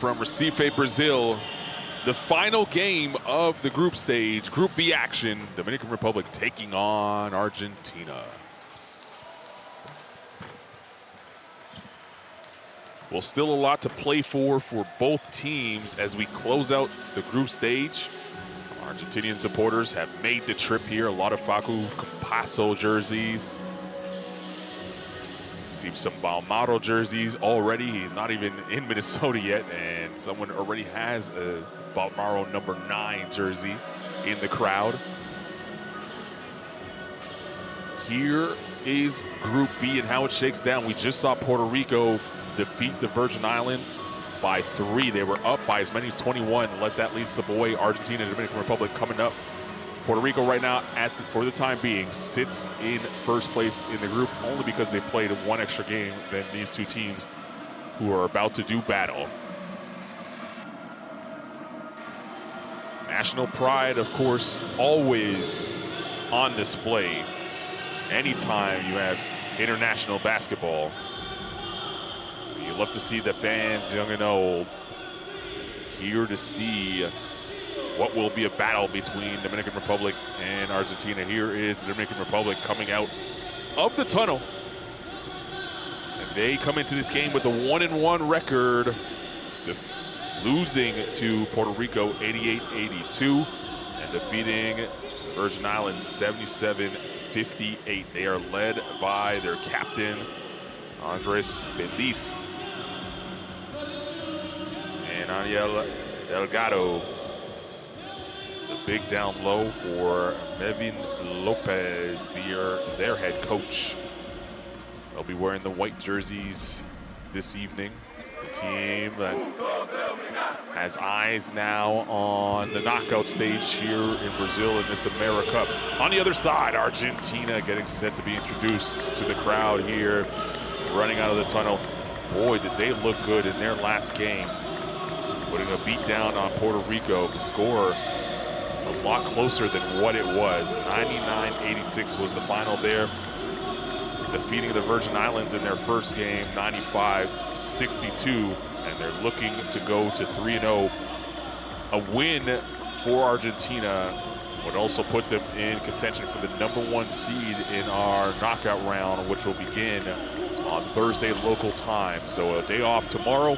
From Recife, Brazil, the final game of the group stage, Group B action, Dominican Republic taking on Argentina. Well, still a lot to play for both teams as we close out the group stage. Argentinian supporters have made the trip here. A lot of Facu Campasso jerseys. See some Balmaro jerseys already. He's not even in Minnesota yet, and someone already has a Balmaro number 9 jersey in the crowd. Here is Group B and how it shakes down. We just saw Puerto Rico defeat the Virgin Islands by 3. They were up by as many as 21. Let that lead slip away. Argentina and Dominican Republic coming up. Puerto Rico right now, for the time being, sits in first place in the group only because they played one extra game than these two teams who are about to do battle. National pride, of course, always on display anytime you have international basketball. You love to see the fans, young and old, here to see what will be a battle between Dominican Republic and Argentina. Here is the Dominican Republic coming out of the tunnel. And they come into this game with a 1-1 record, losing to Puerto Rico 88-82 and defeating Virgin Islands 77-58. They are led by their captain, Andres Feliz, and Ariel Delgado. The big down low for Nevin Lopez, their head coach. They'll be wearing the white jerseys this evening. The team that has eyes now on the knockout stage here in Brazil in this AmeriCup. On the other side, Argentina getting set to be introduced to the crowd here, running out of the tunnel. Boy, did they look good in their last game, putting a beat down on Puerto Rico. The score a lot closer than what it was. 99-86 was the final there, defeating the Virgin Islands in their first game, 95-62, and they're looking to go to 3-0. A win for Argentina would also put them in contention for the #1 seed in our knockout round, which will begin on Thursday local time. So a day off tomorrow.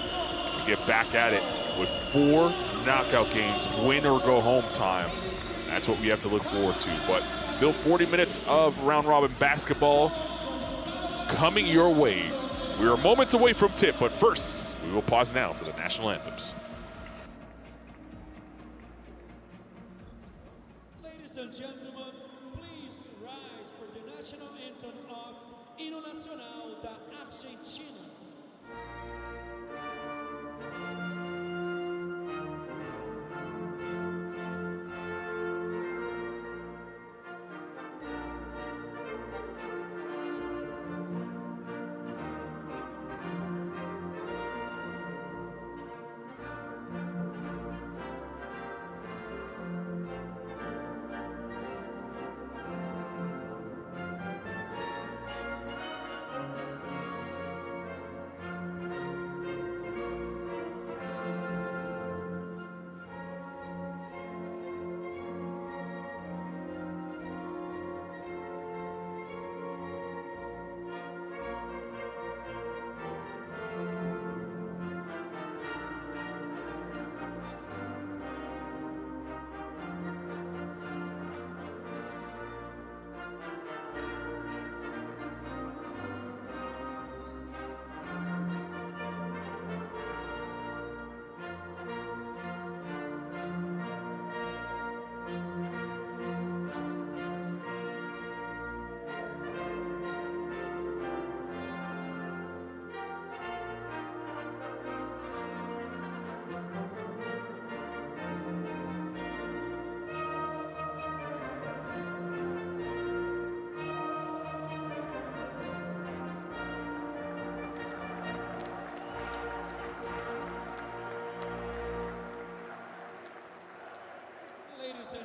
We get back at it with 4 knockout games, win or go home time. That's what we have to look forward to. But still 40 minutes of round robin basketball coming your way. We are moments away from tip, but first we will pause now for the national anthems. Ladies and gentlemen, please rise for the national anthem of Hino Nacional da Argentina.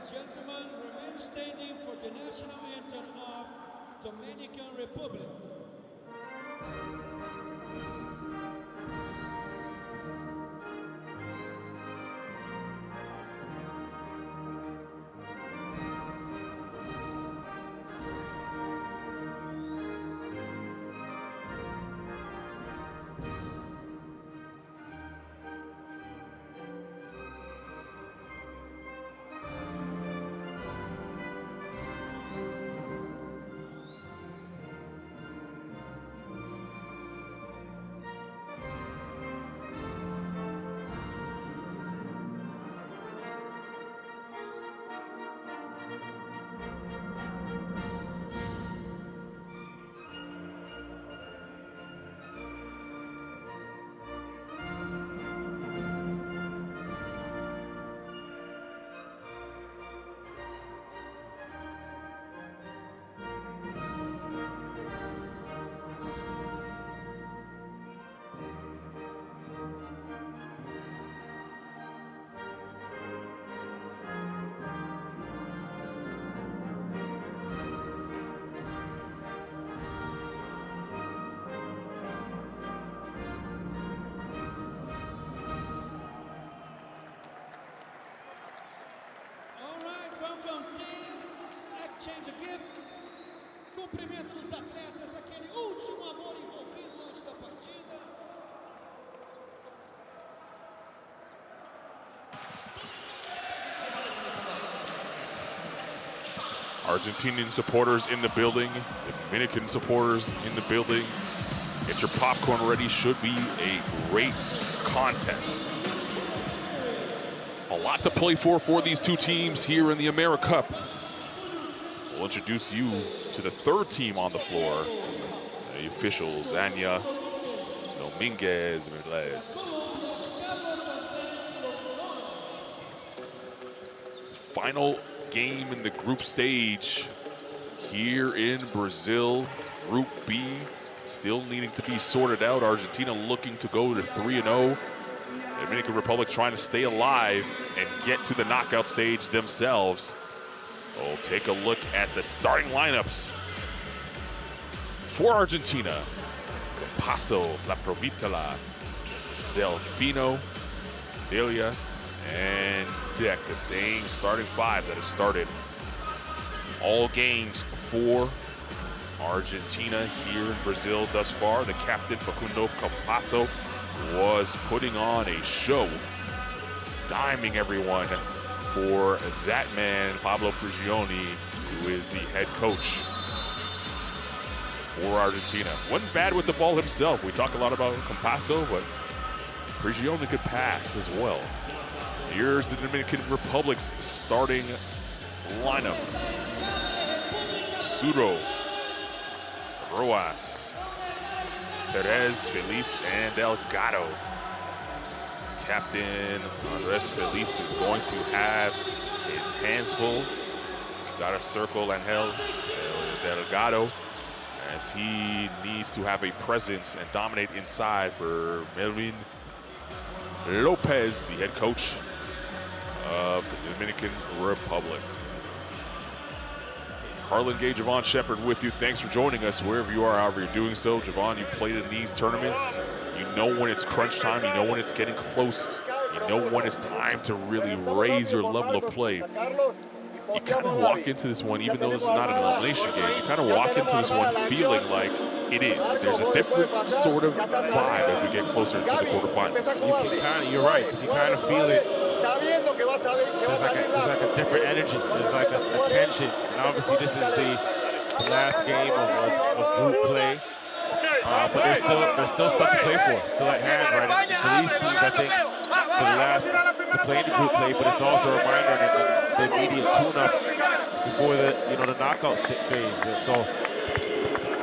Gentlemen, remain standing for the national anthem of Dominican Republic. cumprimento dos atletas, aquele último amor envolvido antes da partida. Argentinian supporters in the building, Dominican supporters in the building. Get your popcorn ready, should be a great contest. A lot to play for these two teams here in the AmeriCup. We'll introduce you to the third team on the floor. The officials, Anya, Dominguez, Miles. Final game in the group stage here in Brazil. Group B still needing to be sorted out. Argentina looking to go to 3-0. The Dominican Republic trying to stay alive and get to the knockout stage themselves. We'll take a look at the starting lineups for Argentina. Paso, La Provitola, Delfino, Delia, and Deck, the same starting five that has started all games for Argentina here in Brazil thus far. The captain, Facundo Campasso, was putting on a show, diming everyone for that man, Pablo Prigioni, who is the head coach for Argentina. Wasn't bad with the ball himself. We talk a lot about Campasso, but Prigioni could pass as well. Here's the Dominican Republic's starting lineup. Suro, Roas, Perez, Feliz, and Delgado. Captain Andres Feliz is going to have his hands full. Got to circle Angel Delgado as he needs to have a presence and dominate inside for Melvin Lopez, the head coach of the Dominican Republic. Carlin Gay, Javon Shepard with you. Thanks for joining us wherever you are, however you're doing so. Javon, you've played in these tournaments. You know when it's crunch time. You know when it's getting close. You know when it's time to really raise your level of play. You kind of walk into this one, even though this is not an elimination game, you kind of walk into this one feeling like it is. There's a different sort of vibe as we get closer to the quarterfinals. You can kind of, you're right, because you kind of feel it. There's like a different energy. There's like a tension. And obviously this is the last game of group play. But there's still stuff to play for. Still at hand, right? For these teams, I think, to play in the group play, but it's also a reminder that the immediate tune-up before the knockout phase. So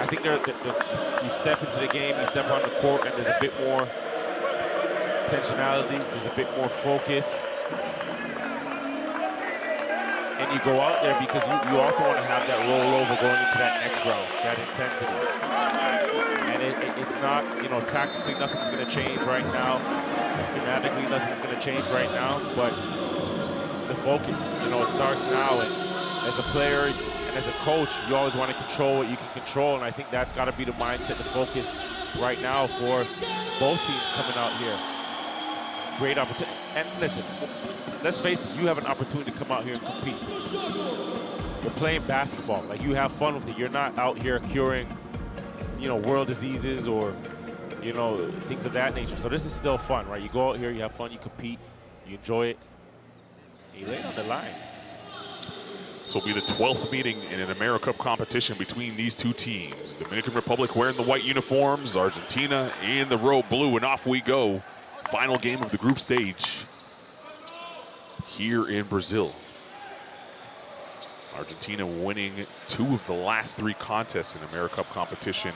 I think you step into the game, you step on the court, and there's a bit more intentionality, there's a bit more focus. And you go out there because you also want to have that rollover going into that next round, that intensity. And it's not, tactically nothing's going to change right now. Schematically nothing's going to change right now, but the focus, it starts now. And as a player and as a coach, you always want to control what you can control. And I think that's got to be the mindset, the focus right now for both teams coming out here. Great opportunity. And listen, let's face it, you have an opportunity to come out here and compete. You're playing basketball. Like, you have fun with it. You're not out here curing, world diseases or, things of that nature. So this is still fun, right? You go out here, you have fun, you compete, you enjoy it, you lay it on the line. This will be the 12th meeting in an AmeriCup competition between these two teams. Dominican Republic wearing the white uniforms, Argentina in the robe blue, and off we go. Final game of the group stage here in Brazil. Argentina winning 2 of the last 3 contests in AmeriCup competition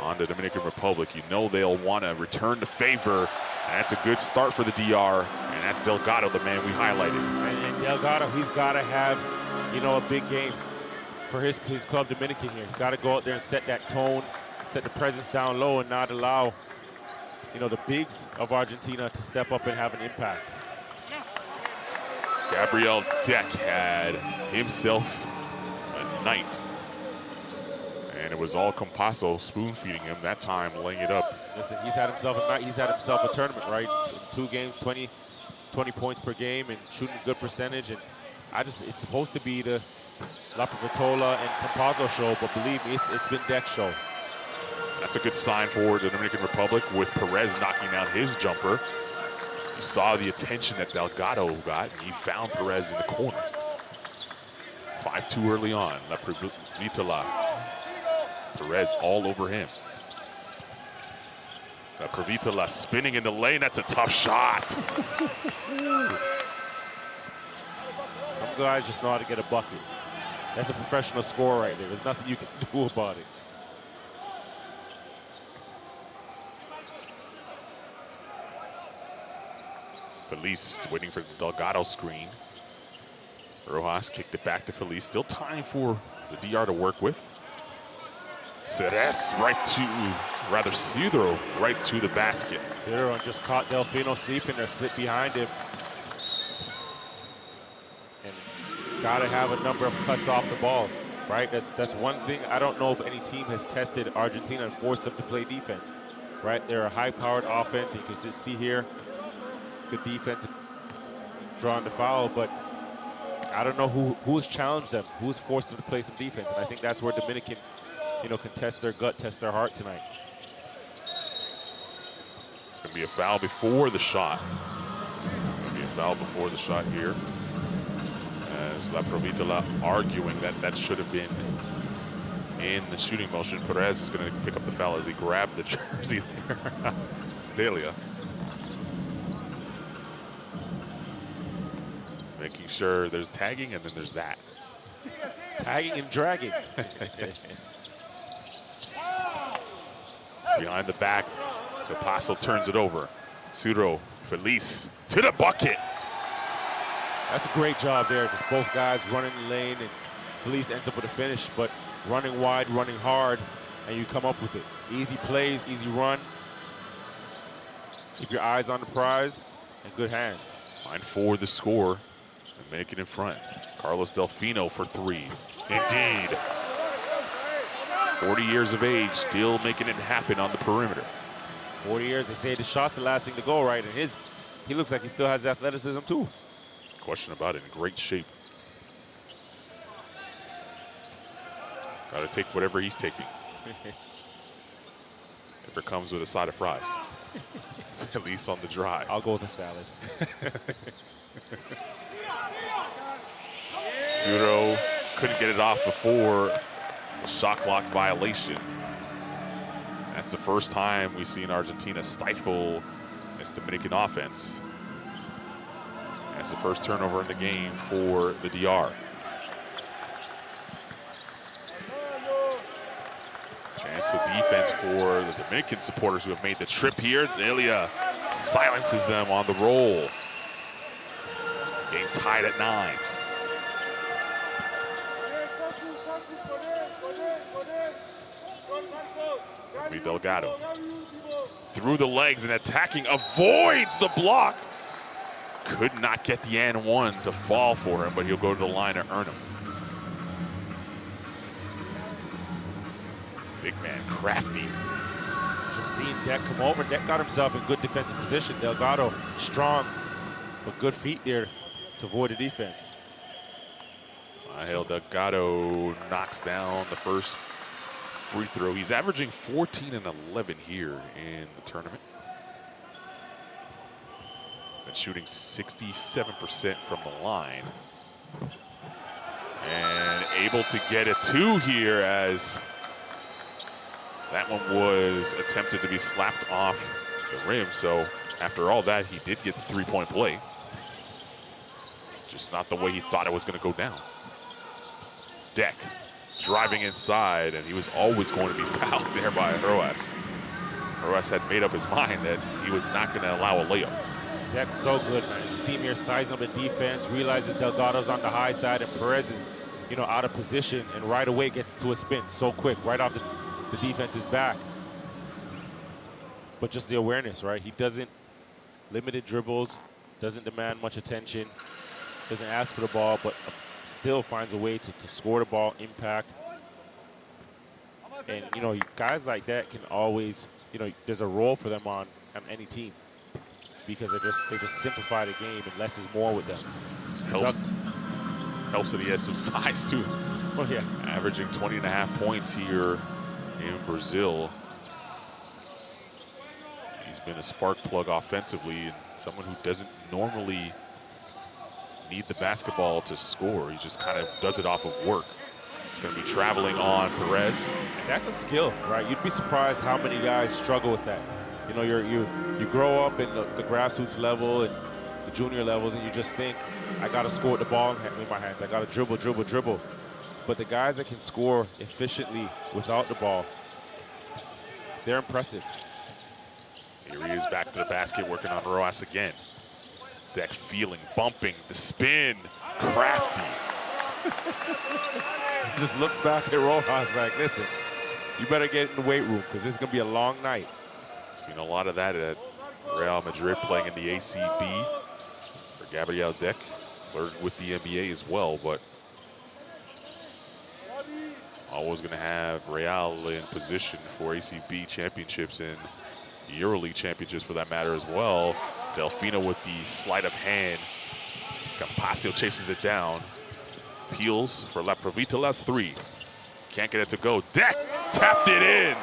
on the Dominican Republic. You know they'll want to return the favor. And that's a good start for the DR, and that's Delgado, the man we highlighted. And Delgado, he's got to have, a big game for his club Dominican here. He's got to go out there and set that tone, set the presence down low, and not allow, the bigs of Argentina to step up and have an impact. Gabriel Deck had himself a night. And it was all Campasso spoon-feeding him that time, laying it up. Listen, he's had himself a night. He's had himself a tournament, right? In 2 games, 20 points per game and shooting a good percentage. And it's supposed to be the La Vitola and Campazzo show, but believe me, it's been Deck's show. That's a good sign for the Dominican Republic with Perez knocking down his jumper. You saw the attention that Delgado got, and he found Perez in the corner. 5-2 early on. La Vitola. Perez all over him. La Vitola spinning in the lane. That's a tough shot. Some guys just know how to get a bucket. That's a professional score right there. There's nothing you can do about it. Feliz waiting for the Delgado screen. Rojas kicked it back to Feliz. Still time for the DR to work with. Ceres Cedro right to the basket. Cedro just caught Delfino sleeping there, slipped behind him. And gotta have a number of cuts off the ball, right? That's one thing. I don't know if any team has tested Argentina and forced them to play defense, right? They're a high-powered offense. You can just see here, good defense, drawing the foul, but I don't know who's challenged them, who's forced them to play some defense, and I think that's where Dominican, can test their gut, test their heart tonight. It's going to be a foul before the shot. Going to be a foul before the shot here. As La Vitola arguing that should have been in the shooting motion. Perez is going to pick up the foul as he grabbed the jersey there. Delia. Making sure there's tagging and then there's that. Tagging and dragging. Behind the back, the Paso turns it over. Cedro, Feliz to the bucket. That's a great job there. Just both guys running the lane, and Feliz ends up with a finish, but running wide, running hard, and you come up with it. Easy plays, easy run. Keep your eyes on the prize and good hands. Line for the score and make it in front. Carlos Delfino for three. Indeed. 40 years of age, still making it happen on the perimeter. 40 years, they say the shot's the last thing to go, right? And he looks like he still has athleticism too. Question about it, in great shape. Got to take whatever he's taking. If it comes with a side of fries. At least on the drive. I'll go with a salad. Cedro couldn't get it off before the shot clock violation. That's the first time we've seen Argentina stifle this Dominican offense. That's the first turnover in the game for the DR. Chance of defense for the Dominican supporters who have made the trip here. Delia silences them on the roll. Game tied at 9. Delgado through the legs and attacking, avoids the block. Could not get the and one to fall for him, but he'll go to the line and earn him. Big man, crafty. Just seeing Deck come over. Deck got himself in good defensive position. Delgado strong, but good feet there to avoid the defense. Angel Delgado knocks down the first free throw. He's averaging 14 and 11 here in the tournament. Been shooting 67% from the line. And able to get a 2 here, as that one was attempted to be slapped off the rim. So after all that, he did get the 3-point play. Just not the way he thought it was going to go down. Deck driving inside, and he was always going to be fouled there by Rojas. Rojas had made up his mind that he was not going to allow a layup. Deck's so good, man. You see him here sizing up the defense, realizes Delgado's on the high side, and Perez is, out of position, and right away gets into a spin so quick, right off the defense's back. But just the awareness, right? He doesn't limited dribbles, doesn't demand much attention, doesn't ask for the ball, but still finds a way to score the ball, impact. And, guys like that can always, there's a role for them on any team, because they just simplify the game, and less is more with them. helps that he has some size too. Oh yeah. Averaging 20.5 points here in Brazil. He's been a spark plug offensively and someone who doesn't normally need the basketball to score. He just kind of does it off of work. It's going to be traveling on Perez. And that's a skill, right? You'd be surprised how many guys struggle with that. You know, you grow up in the grassroots level and the junior levels, and you just think, I got to score with the ball in my hands. I got to dribble, dribble, dribble. But the guys that can score efficiently without the ball, they're impressive. Here he is back to the basket, working on Rojas again. Deck feeling, bumping, the spin, crafty. Just looks back at Rojas like, listen, you better get in the weight room because this is going to be a long night. Seen a lot of that at Real Madrid, playing in the ACB for Gabriel Deck. Flirted with the NBA as well, but always going to have Real in position for ACB championships and EuroLeague championships for that matter as well. Delfino with the sleight of hand. Campasio chases it down. Peels for La Provitolas 3. Can't get it to go. Deck tapped it in.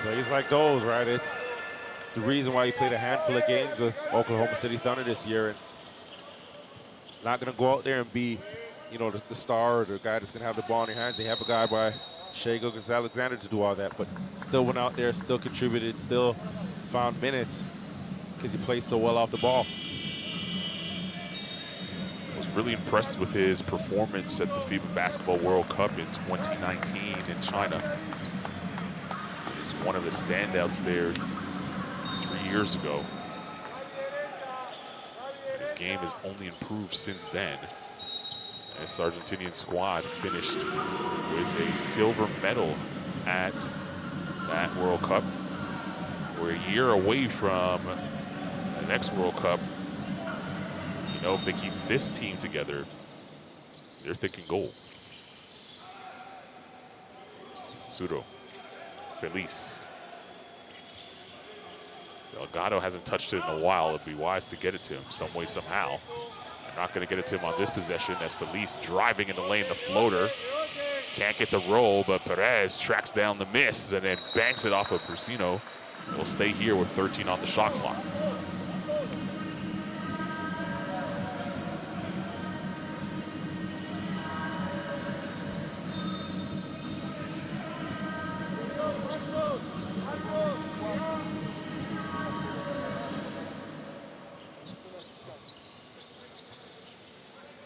Plays like those, right? It's the reason why he played a handful of games with Oklahoma City Thunder this year. And not going to go out there and be, you know, the star or the guy that's going to have the ball in their hands. They have a guy by Shai Gilgeous-Alexander to do all that, but still went out there, still contributed, still found minutes because he plays so well off the ball. Was really impressed with his performance at the FIBA Basketball World Cup in 2019 in China. He's one of the standouts there 3 years ago. His game has only improved since then. This Argentinian squad finished with a silver medal at that World Cup. We're a year away from the next World Cup. You know, if they keep this team together, they're thinking gold. Sudo, Feliz. Delgado hasn't touched it in a while. It'd be wise to get it to him some way, somehow. They're not going to get it to him on this possession as Feliz driving in the lane, the floater. Can't get the roll, but Perez tracks down the miss and then banks it off of Brusino. Will stay here with 13 on the shot clock.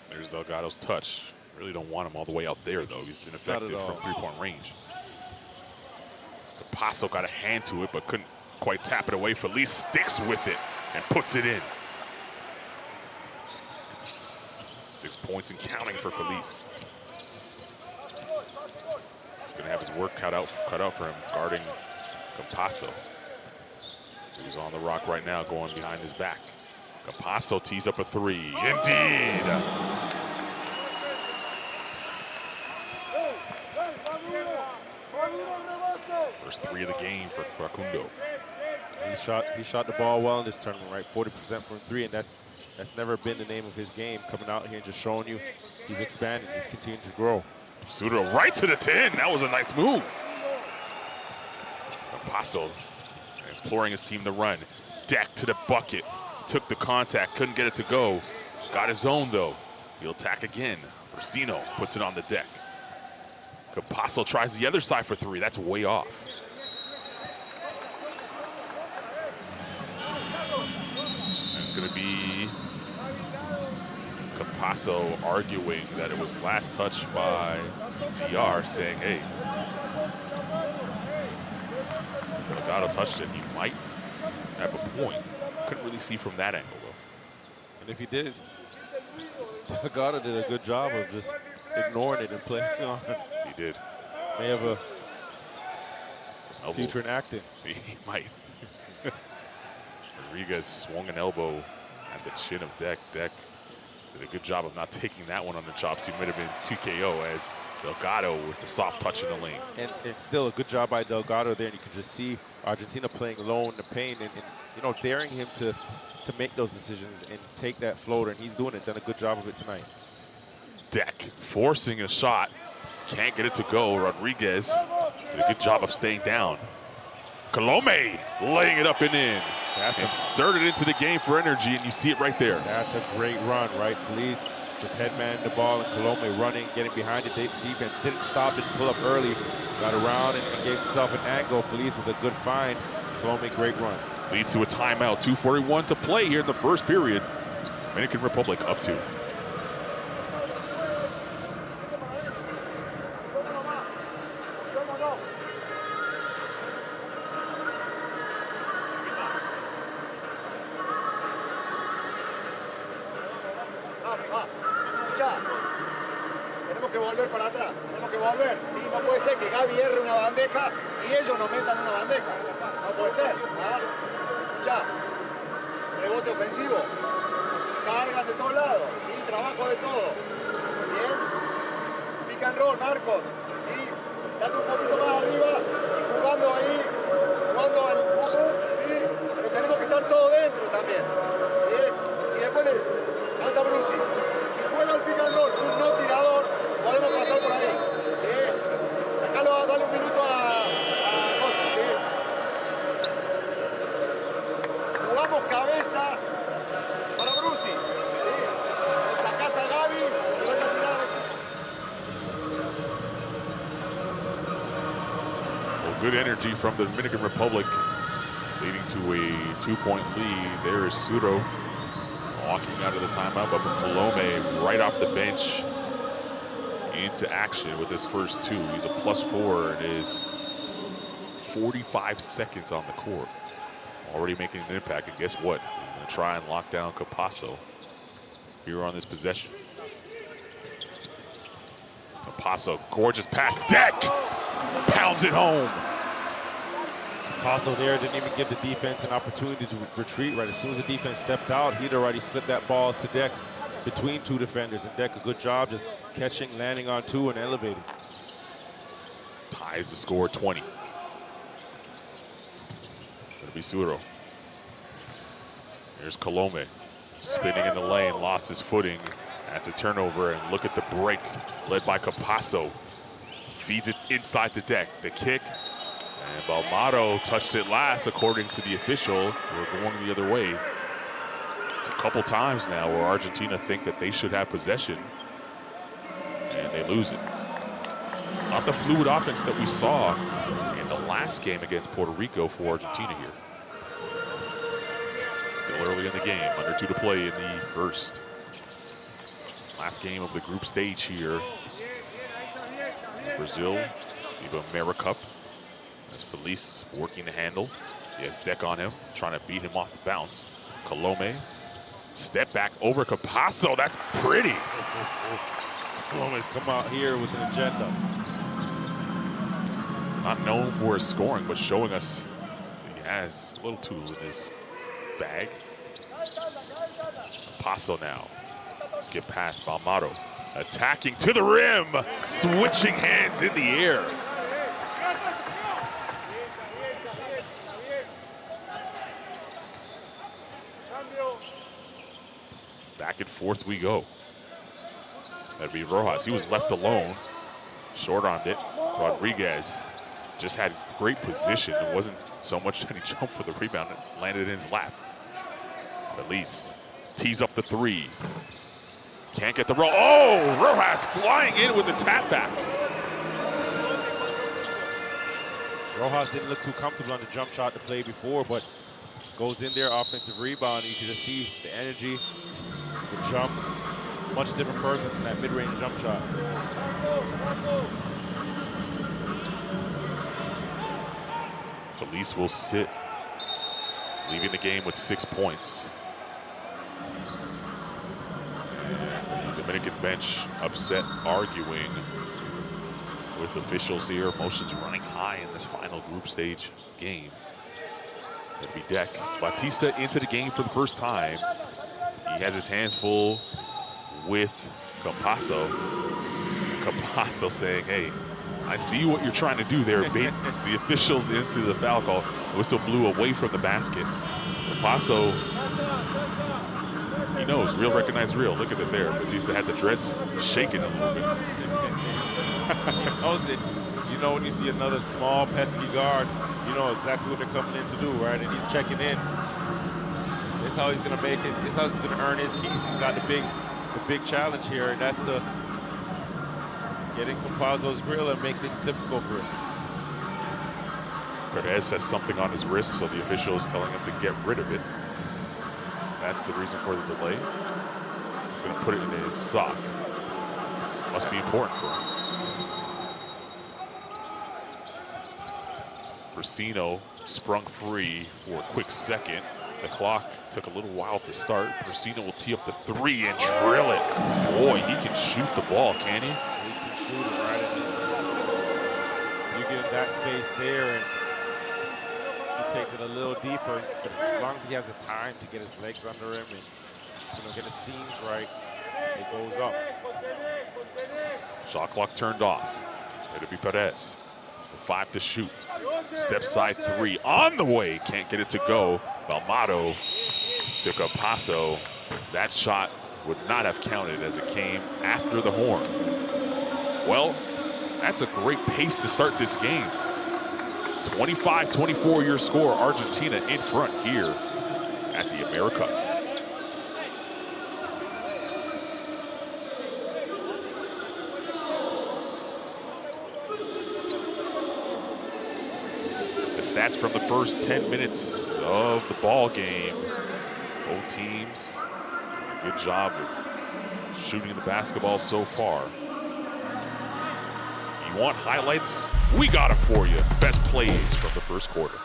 There's Delgado's touch. Really don't want him all the way out there, though. He's ineffective from three-point range. Campasio got a hand to it, but couldn't quite tap it away. Feliz sticks with it and puts it in. 6 points and counting for Feliz. He's going to have his work cut out for him, guarding Campasio, who's on the rock right now, going behind his back. Campasio tees up a three. Indeed. First three of the game for Facundo. He shot the ball well in this tournament, right? 40% from three, and that's never been the name of his game. Coming out here and just showing you he's expanding, he's continuing to grow. Sudo right to the 10. That was a nice move. Campasio imploring his team to run. Deck to the bucket. Took the contact, couldn't get it to go. Got his own though. He'll attack again. Brusino puts it on the deck. Campasio tries the other side for three. That's way off. And it's going to be Campasio arguing that it was last touch by DR, saying, hey, Delgado touched it. He might have a point. Couldn't really see from that angle, though. And if he did, Delgado did a good job of just ignoring it and playing on. He did. May have a future in acting. He might. Rodriguez swung an elbow at the chin of Deck. Deck Did a good job of not taking that one on the chops. He might have been TKO as Delgado with the soft touch in the lane. And still a good job by Delgado there. And you can just see Argentina playing low in the paint and you know, daring him to make those decisions and take that floater. And he's doing it, done a good job of it tonight. Deck forcing a shot. Can't get it to go. Rodriguez did a good job of staying down. Colome laying it up and in. That's inserted into the game for energy, and you see it right there. That's a great run, right? Feliz just headman the ball, and Colome running, getting behind the defense. Didn't stop, didn't pull up early. Got around and gave himself an angle. Feliz with a good find. Colome, great run. Leads to a timeout. 2:41 to play here in the first period. Dominican Republic up 2. Tenemos que volver para atrás, tenemos que volver. Sí, no puede ser que Gaby erre una bandeja y ellos nos metan una bandeja. No puede ser. ¿Ah? Escuchá, rebote ofensivo, cargan de todos lados, ¿sí? Trabajo de todo. Bien, pick and roll, Marcos, ¿sí? Date un poquito más arriba y jugando ahí, jugando al fútbol, ¿sí? Pero tenemos que estar todos dentro también, ¿sí? Si después le falta Brusi, si juega el pick and roll, un no tirador, podemos pasar por ahí, ¿sí? Sacalo, dale un minuto a cosas, ¿sí? Jugamos cabeza para Brusi, ¿sí? Lo sacás a Gaby y vas a tirar. Well, good energy from the Dominican Republic, leading to a 2-point lead. There is Suro walking out of the timeout, but Colome right off the bench into action with his first 2. He's a +4 and is 45 seconds on the court. Already making an impact, and guess what? He's gonna try and lock down Capasso here on this possession. Capasso, gorgeous pass, Deck pounds it home. Capasso there didn't even give the defense an opportunity to retreat. Right as soon as the defense stepped out, he'd already slipped that ball to Deck between 2 defenders. And Deck, a good job just catching, landing on 2, and elevating. Ties the score 20. Gonna be Suro. Here's Colome spinning in the lane, lost his footing. That's a turnover, and look at the break led by Capasso. Feeds it inside the Deck. The kick. And Balmado touched it last, according to the official. We're going the other way. It's a couple times now where Argentina think that they should have possession, and they lose it. Not the fluid offense that we saw in the last game against Puerto Rico for Argentina here. Still early in the game, under 2 to play in the first. Last game of the group stage here. Brazil, FIBA AmeriCup. As Feliz working the handle. He has Deck on him, trying to beat him off the bounce. Colome, step back over Capasso. That's pretty. Colome's come out here with an agenda. Not known for his scoring, but showing us he has a little tool in his bag. Capasso now. Skip past Balmado. Attacking to the rim. Switching hands in the air. Back and forth we go. That'd be Rojas. He was left alone. Short-armed it. Rodriguez just had great position. It wasn't so much that he jumped for the rebound. It landed in his lap. Feliz tees up the 3. Can't get the roll. Oh, Rojas flying in with the tap back. Rojas didn't look too comfortable on the jump shot to play before, but goes in there, offensive rebound. You can just see the energy, the jump. Much different person than that mid-range jump shot. Feliz will sit, leaving the game with 6 points. And the Dominican bench upset, arguing with officials here. Emotions running high in this final group stage game. It'll be Deck. Batista into the game for the first time. He has his hands full with Campasso. Campasso saying, hey, I see what you're trying to do there, bait the officials into the foul call. Whistle blew away from the basket. Campasso, he knows, real recognize real. Look at it there. Batista had the dreads shaking a little bit. He knows it. You know, when you see another small, pesky guard, you know exactly what they're coming in to do, right? And he's checking in. This is how he's going to make it. This is how he's going to earn his keeps. He's got the big challenge here, and that's to get in Campazzo's grill and make things difficult for him. Perez has something on his wrist, so the official is telling him to get rid of it. That's the reason for the delay. He's going to put it in his sock. Must be important for him. Brusino sprung free for a quick second. The clock took a little while to start. Brusino will tee up the three and drill it. Boy, he can shoot the ball, can he? He can shoot it right at you. You get that space there, and he takes it a little deeper. But as long as he has the time to get his legs under him and get his seams right, it goes up. Shot clock turned off. It'll be Perez. 5 to shoot. Step side three on the way. Can't get it to go. Balmado to Campasso. That shot would not have counted as it came after the horn. Well, that's a great pace to start this game. 25-24 your score. Argentina in front here at the AmeriCup. Stats from the first 10 minutes of the ball game. Both teams, good job of shooting the basketball so far. You want highlights? We got them for you. Best plays from the first quarter.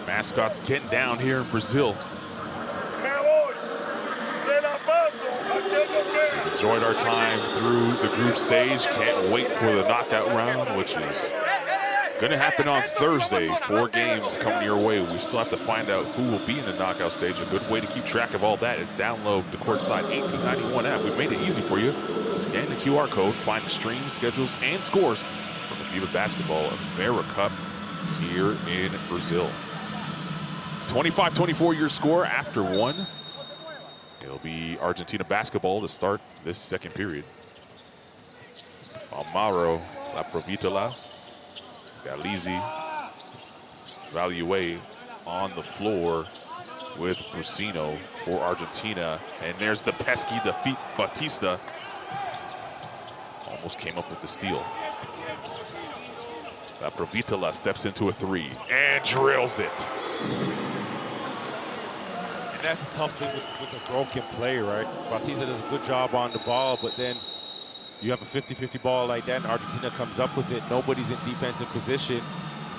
Mascots getting down here in Brazil. Enjoyed our time through the group stage. Can't wait for the knockout round, which is going to happen on Thursday. 4 games coming your way. We still have to find out who will be in the knockout stage. A good way to keep track of all that is download the Courtside 1891 app. We've made it easy for you. Scan the QR code, find the streams, schedules, and scores from the FIBA Basketball AmeriCup here in Brazil. 25-24 your score after 1. It'll be Argentina basketball to start this second period. Almaro, La Provitola, Galizzi, Value on the floor with Brusino for Argentina. And there's the pesky defeat. Batista almost came up with the steal. La Provitola steps into a 3 and drills it. And that's a tough thing with a broken play, right? Batista does a good job on the ball, but then you have a 50-50 ball like that, and Argentina comes up with it. Nobody's in defensive position,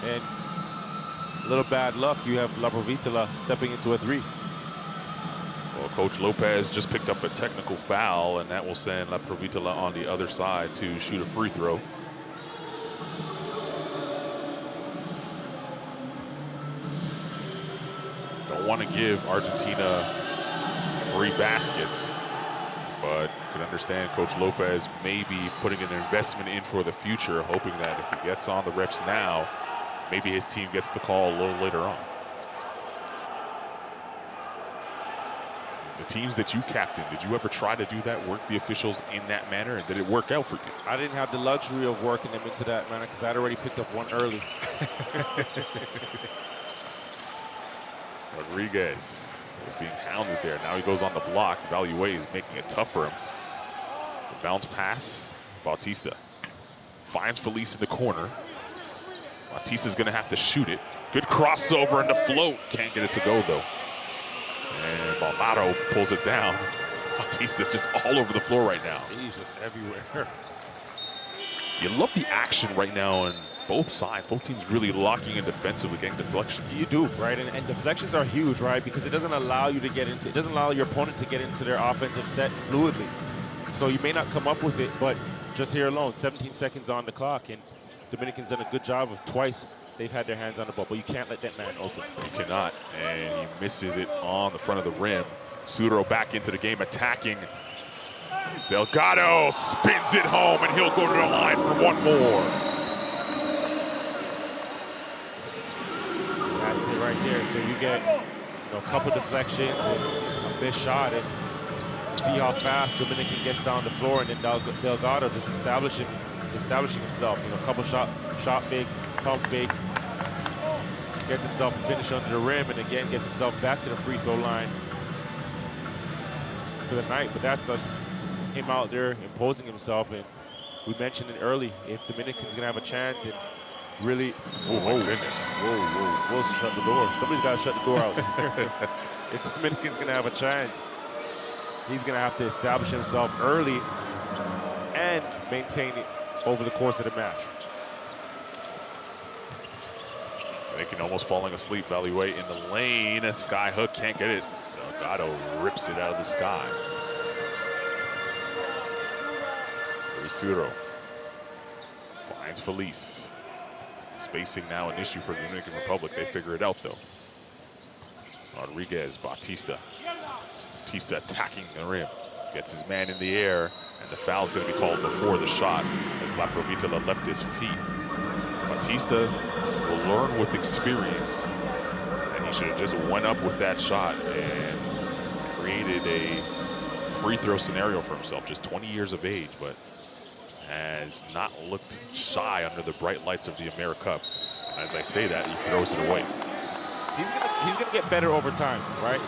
and a little bad luck. You have La Provitola stepping into a 3. Well, Coach Lopez just picked up a technical foul, and that will send La Provitola on the other side to shoot a free throw. Don't want to give Argentina free baskets, but you can understand Coach Lopez may be putting an investment in for the future, hoping that if he gets on the refs now, maybe his team gets the call a little later on. The teams that you captained, did you ever try to do that, work the officials in that manner, and did it work out for you? I didn't have the luxury of working them into that manner because I'd already picked up one early. Rodriguez was being hounded there. Now he goes on the block. Value is making it tough for him. The bounce pass, Bautista finds Felice in the corner. Bautista's gonna have to shoot it. Good crossover and the float. Can't get it to go though. And Balmado pulls it down. Bautista's just all over the floor right now. He's just everywhere. You love the action right now on both sides. Both teams really locking in defensively, getting deflections. You do, right? And deflections are huge, right? Because it doesn't allow you to get into, it doesn't allow your opponent to get into their offensive set fluidly. So you may not come up with it, but just here alone, 17 seconds on the clock, and Dominican's done a good job of twice they've had their hands on the ball, but you can't let that man open. You cannot, and he misses it on the front of the rim. Sudro back into the game, attacking. Delgado spins it home, and he'll go to the line for one more. That's it right there. So you get a couple deflections and a missed shot, and see how fast Dominican gets down the floor, and then Delgado just establishing himself. A couple shot fakes, pump fake, gets himself a finish under the rim, and again gets himself back to the free throw line for the night. But that's us, him out there imposing himself, and we mentioned it early. If Dominican's gonna have a chance and really, oh goodness, we'll shut the door. Somebody's got to shut the door out. If Dominican's gonna have a chance, he's gonna have to establish himself early and maintain it over the course of the match. Dominican almost falling asleep. Value in the lane. A sky hook, can't get it. Delgado rips it out of the sky. Sudro finds Felice. Spacing now an issue for the Dominican Republic. They figure it out though. Rodriguez, Bautista attacking the rim. Gets his man in the air, and the foul's going to be called before the shot as La Provitola left his feet. Bautista will learn with experience, and he should have just went up with that shot and created a free throw scenario for himself. Just 20 years of age, but has not looked shy under the bright lights of the AmeriCup. And as I say that, he throws it away. He's gonna get better over time, right?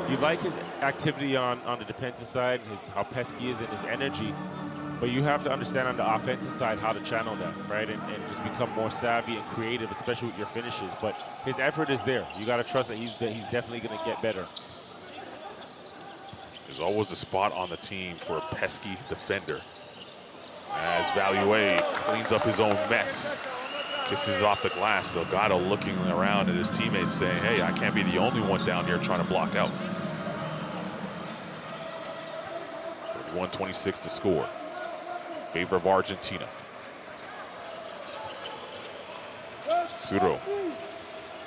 You like his activity on the defensive side, how pesky he is and his energy, but you have to understand on the offensive side how to channel that, right? And just become more savvy and creative, especially with your finishes. But his effort is there. You got to trust that he's definitely going to get better. There's always a spot on the team for a pesky defender. As Value cleans up his own mess, kisses it off the glass. Delgado looking around at his teammates saying, hey, I can't be the only one down here trying to block out. 31-26 to score. Favor of Argentina. Sudro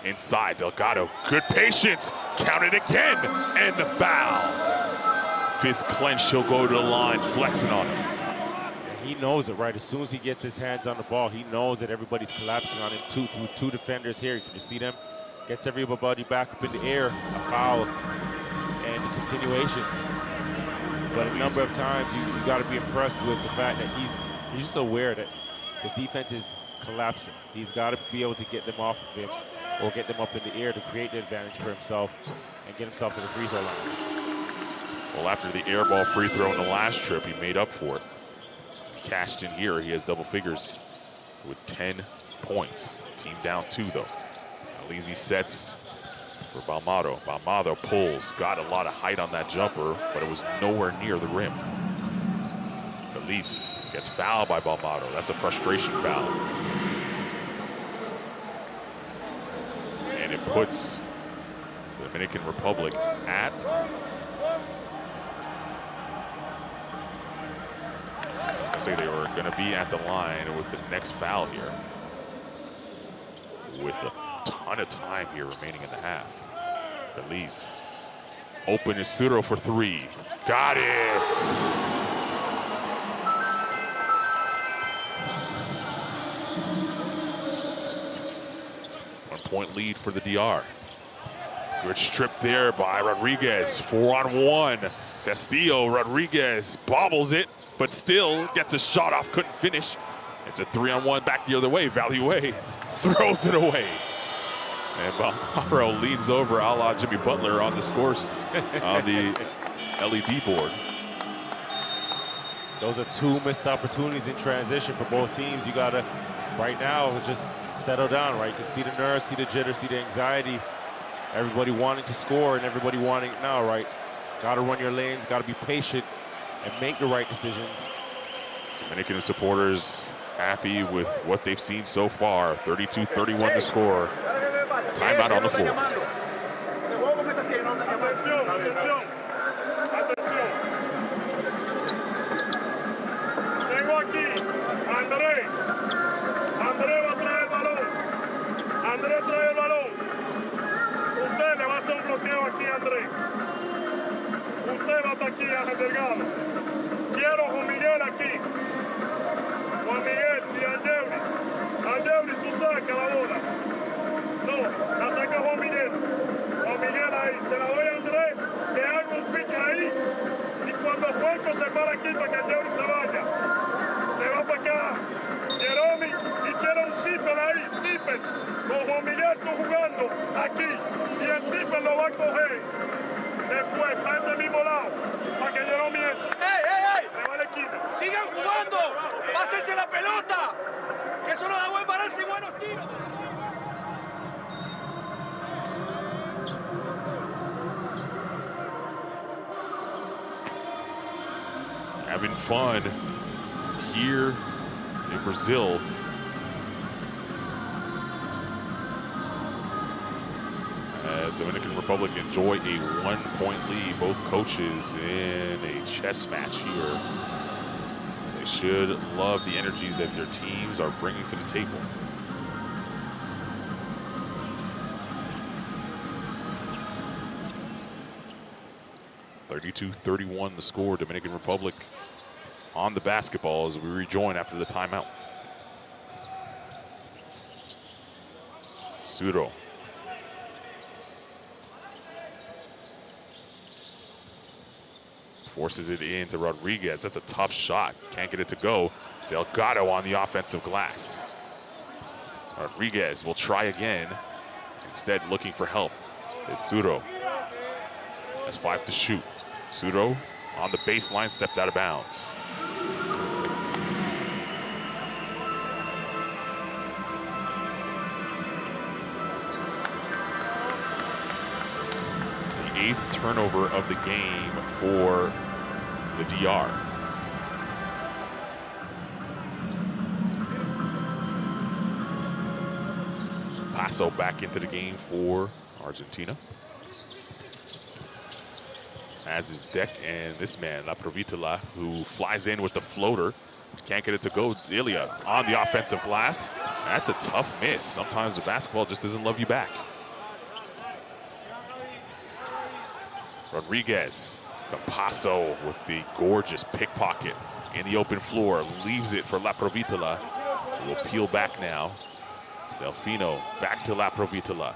inside, Delgado, good patience, count it again, and the foul. Fist clenched, he'll go to the line, flexing on him. He knows it, right? As soon as he gets his hands on the ball, he knows that everybody's collapsing on him. Through two defenders here. You can see them. Gets everybody back up in the air. A foul and a continuation. But a number of times you got to be impressed with the fact that he's just aware that the defense is collapsing. He's got to be able to get them off of him or get them up in the air to create the advantage for himself and get himself to the free throw line. Well, after the air ball free throw in the last trip, he made up for it. Cashed in here, he has double figures with 10 points. Team down 2 though. Alizi sets for Balmado. Balmado pulls, got a lot of height on that jumper, but it was nowhere near the rim. Felice gets fouled by Balmado. That's a frustration foul. And it puts the Dominican Republic at say they were going to be at the line with the next foul here with a ton of time here remaining in the half. Felice open is Sudro for 3. Got it. One point lead for the DR. Good strip there by Rodriguez. 4-on-1. Castillo, Rodriguez bobbles it, but still gets a shot off, couldn't finish. It's a 3-on-1 back the other way. Valier throws it away. And Balmaro leans over a la Jimmy Butler on the scores on the LED board. Those are two missed opportunities in transition for both teams. You gotta, right now, just settle down, right? You can see the nerves, see the jitter, see the anxiety. Everybody wanting to score and everybody wanting it now, right? Gotta run your lanes, gotta be patient and make the right decisions. Dominican supporters happy with what they've seen so far. 32-31 the score. Timeout on the floor. Tengo aquí Andrés. Andrés va a traer el balón. Andrés trae el balón. Usted le va a hacer un bloqueo aquí, Andrés. Usted va hasta aquí, Ángel Delgado. Quiero a Juan Miguel aquí. Juan Miguel y Aldeuri. Aldeuri, tú sacas la bola. No, la saca Juan Miguel. Juan Miguel ahí. Se la doy a Andrés, que haga un pique ahí. Y cuando Juanco se para aquí para que Aldeuri se vaya. Se va para acá. Jeromi, y quiero un zipper ahí, zipper. Con Juan Miguel tú jugando aquí. Y el zipper lo va a coger. Después, para este mismo lado. Para que Jeromi entre. ¡Ey! Le va a la esquina. ¡Sigan jugando! ¡Pásense la pelota! ¡Que eso nos da buen balance y buenos tiros! Having fun here in Brazil. As Dominican Republic enjoy a 1-point lead, both coaches in a chess match here. They should love the energy that their teams are bringing to the table. (32-31) the score. Dominican Republic on the basketball as we rejoin after the timeout. Sudo. Forces it into Rodriguez. That's a tough shot. Can't get it to go. Delgado on the offensive glass. Rodriguez will try again. Instead, looking for help. It's Sudo. Has 5 to shoot. Sudo on the baseline, stepped out of bounds. The 8th turnover of the game for the DR. Paso back into the game for Argentina. As is Deck and this man, La Provitola, who flies in with the floater. Can't get it to go. Ilya on the offensive glass. That's a tough miss. Sometimes the basketball just doesn't love you back. Rodriguez, Campasso with the gorgeous pickpocket in the open floor. Leaves it for La Provitola. We'll peel back now. Delfino back to La Provitola.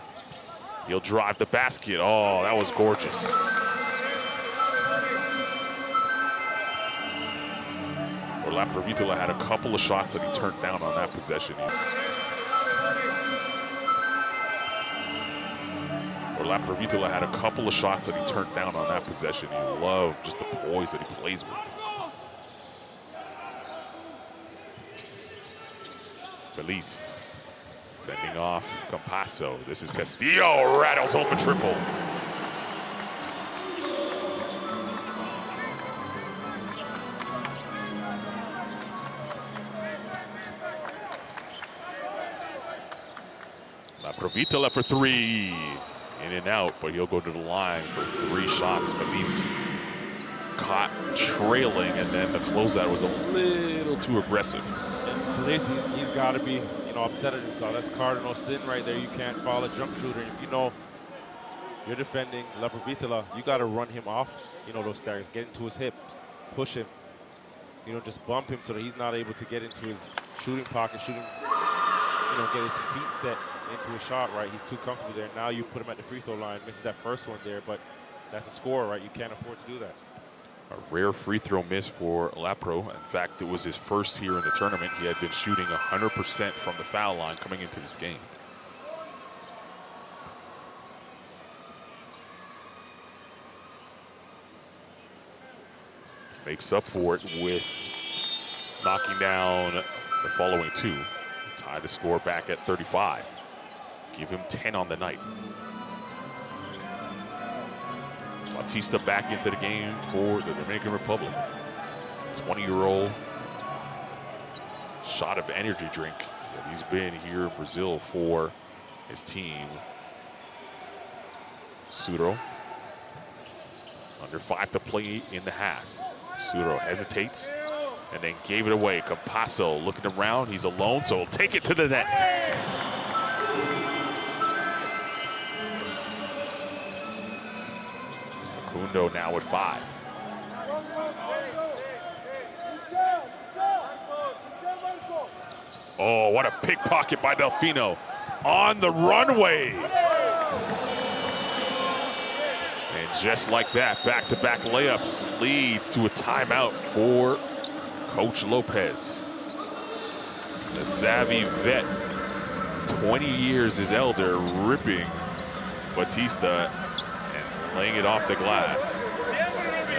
He'll drive the basket. Oh, that was gorgeous. La Provitola had a couple of shots that he turned down on that possession. La Provitola had a couple of shots that he turned down on that possession. He loved just the poise that he plays with. Feliz fending off Campasso. This is Castillo, rattles home a triple. Provitola for 3. In and out, but he'll go to the line for 3 shots. Feliz caught trailing, and then the closeout was a little too aggressive. And Feliz, he's got to be, upset at himself. That's cardinal sin right there. You can't foul a jump shooter. If you know you're defending La Provitola, you got to run him off, those stairs, get into his hips, push him, just bump him so that he's not able to get into his shooting pocket, get his feet set into a shot, right? He's too comfortable there. Now you put him at the free throw line, misses that first one there, but that's a score, right? You can't afford to do that. A rare free throw miss for Lapro. In fact, it was his first here in the tournament. He had been shooting 100% from the foul line coming into this game. Makes up for it with knocking down the following two. Tie the score back at 35. Give him 10 on the night. Bautista back into the game for the Dominican Republic. 20-year-old shot of energy drink. He's been here in Brazil for his team. Suro. Under 5 to play in the half. Suro hesitates and then gave it away. Campasso looking around. He's alone, so he'll take it to the net. Facundo now with 5. Oh, what a pickpocket by Delfino on the runway. And just like that, back-to-back layups leads to a timeout for Coach Lopez. The savvy vet, 20 years his elder, ripping Bautista and laying it off the glass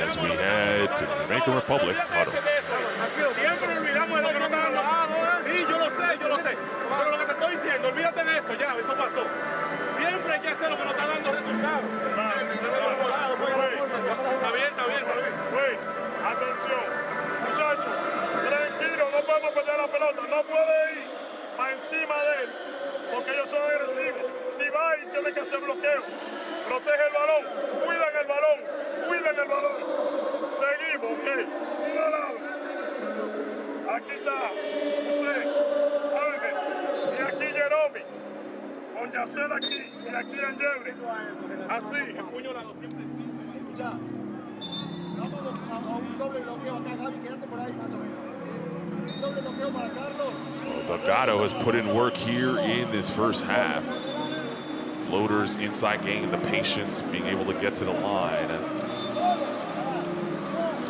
as we head to the Dominican Republic huddle. Olvídate de eso, ya, eso pasó. Siempre hay que hacer lo que nos está dando resultados. Está bien, está bien, está bien. Atención, muchachos, tranquilo, no podemos perder la pelota, no puede ir para encima de él, porque ellos son agresivos. Si va y tiene que hacer bloqueo, protege el balón, cuidan el balón, cuidan el balón. Seguimos, ok. Aquí está, usted, Ángel, y aquí Jeromi, con Yacel aquí, y aquí Angeli. Así, empuñolado, siempre simple. Escucha, vamos a un doble bloqueo acá, Gaby, quédate por ahí más o menos. Un doble bloqueo para Carlos. Well, Delgado has put in work here in this first half. Floaters inside game, the patience, being able to get to the line.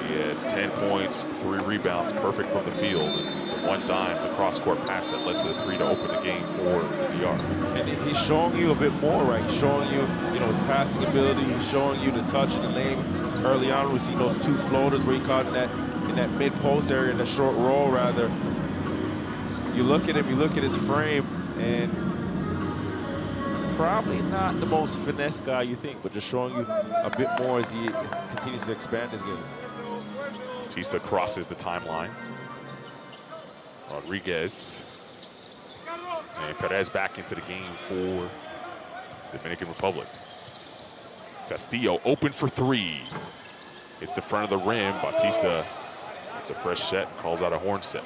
He has 10 points, 3 rebounds, perfect from the field. And the one dime, the cross-court pass that led to the 3 to open the game for the DR. And he's showing you a bit more, right? He's showing you, his passing ability. He's showing you the touch in the lane. Early on, we see those 2 floaters where he caught in that mid-post area, in the short roll, rather. You look at him, you look at his frame, and probably not the most finesse guy you think, but just showing you a bit more as he continues to expand his game. Bautista crosses the timeline. Rodriguez. And Perez back into the game for the Dominican Republic. Castillo open for 3. It's the front of the rim. Bautista, it's a fresh set, calls out a horn set.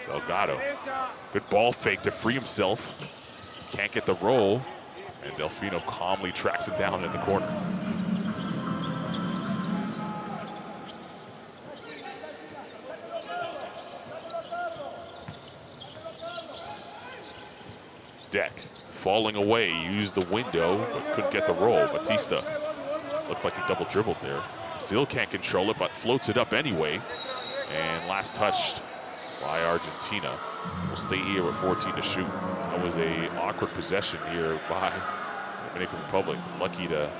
Delgado, good ball fake to free himself. Can't get the roll, and Delfino calmly tracks it down in the corner. Deck falling away, used the window, but couldn't get the roll. Bautista looked like he double dribbled there. Still can't control it, but floats it up anyway. And last touched by Argentina. Will stay here with 14 to shoot. That was a awkward possession here by the Dominican Republic. Lucky to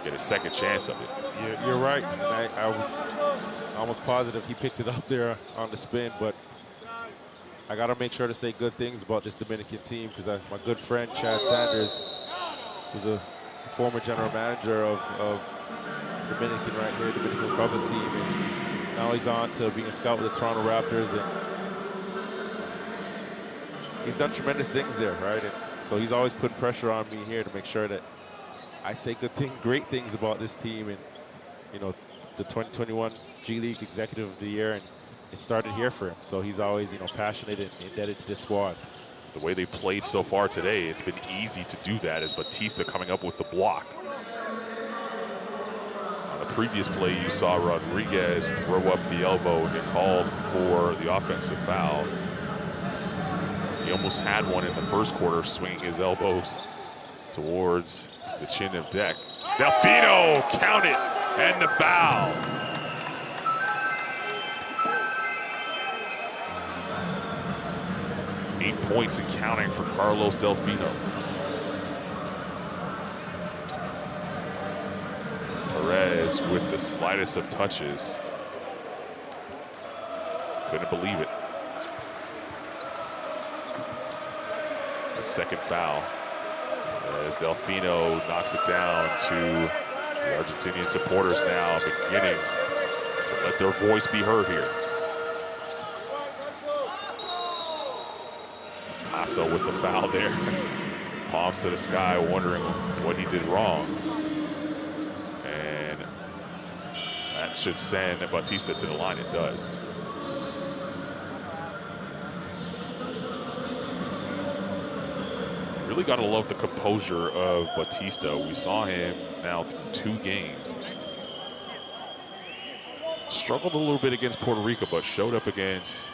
get a second chance of it. You're right. I was almost positive he picked it up there on the spin, but I got to make sure to say good things about this Dominican team, because my good friend Chad Sanders was a former general manager of Dominican right here, Dominican Republic team, and now he's on to being a scout with the Toronto Raptors, and he's done tremendous things there, right? And so he's always put pressure on me here to make sure that I say great things about this team, and the 2021 G League Executive of the Year, and it started here for him. So he's always, passionate and indebted to this squad. The way they played so far today, it's been easy to do that as Bautista coming up with the block. On the previous play, you saw Rodriguez throw up the elbow and get called for the offensive foul. He almost had one in the first quarter, swinging his elbows towards the chin of Deck. Delfino counted, and the foul. Eight points and counting for Carlos Delfino. Perez with the slightest of touches. Couldn't believe it. The second foul as Delfino knocks it down to the Argentinian supporters now beginning to let their voice be heard here. Paso with the foul there. Palms to the sky, wondering what he did wrong. And that should send Batista to the line. It does. Really got to love the composure of Batista. We saw him now through 2 games. Struggled a little bit against Puerto Rico, but showed up against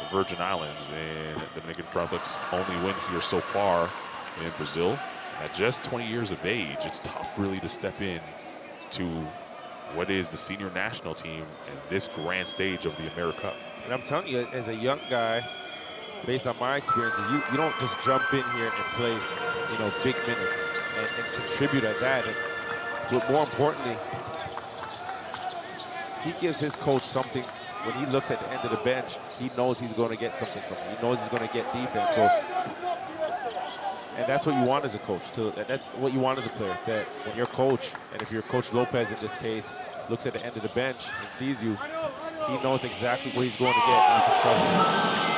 the Virgin Islands, and the Dominican Republic's only win here so far in Brazil. At just 20 years of age, it's tough really to step in to what is the senior national team in this grand stage of the AmeriCup. And I'm telling you, as a young guy, based on my experiences, you don't just jump in here and play, you know, big minutes and contribute at that. But more importantly, he gives his coach something. When he looks at the end of the bench, he knows he's going to get something from him. He knows he's going to get defense. So, and that's what you want as a coach. That's what you want as a player. That when your coach, and if your Coach Lopez in this case, looks at the end of the bench and sees you, he knows exactly what he's going to get, and you can trust him.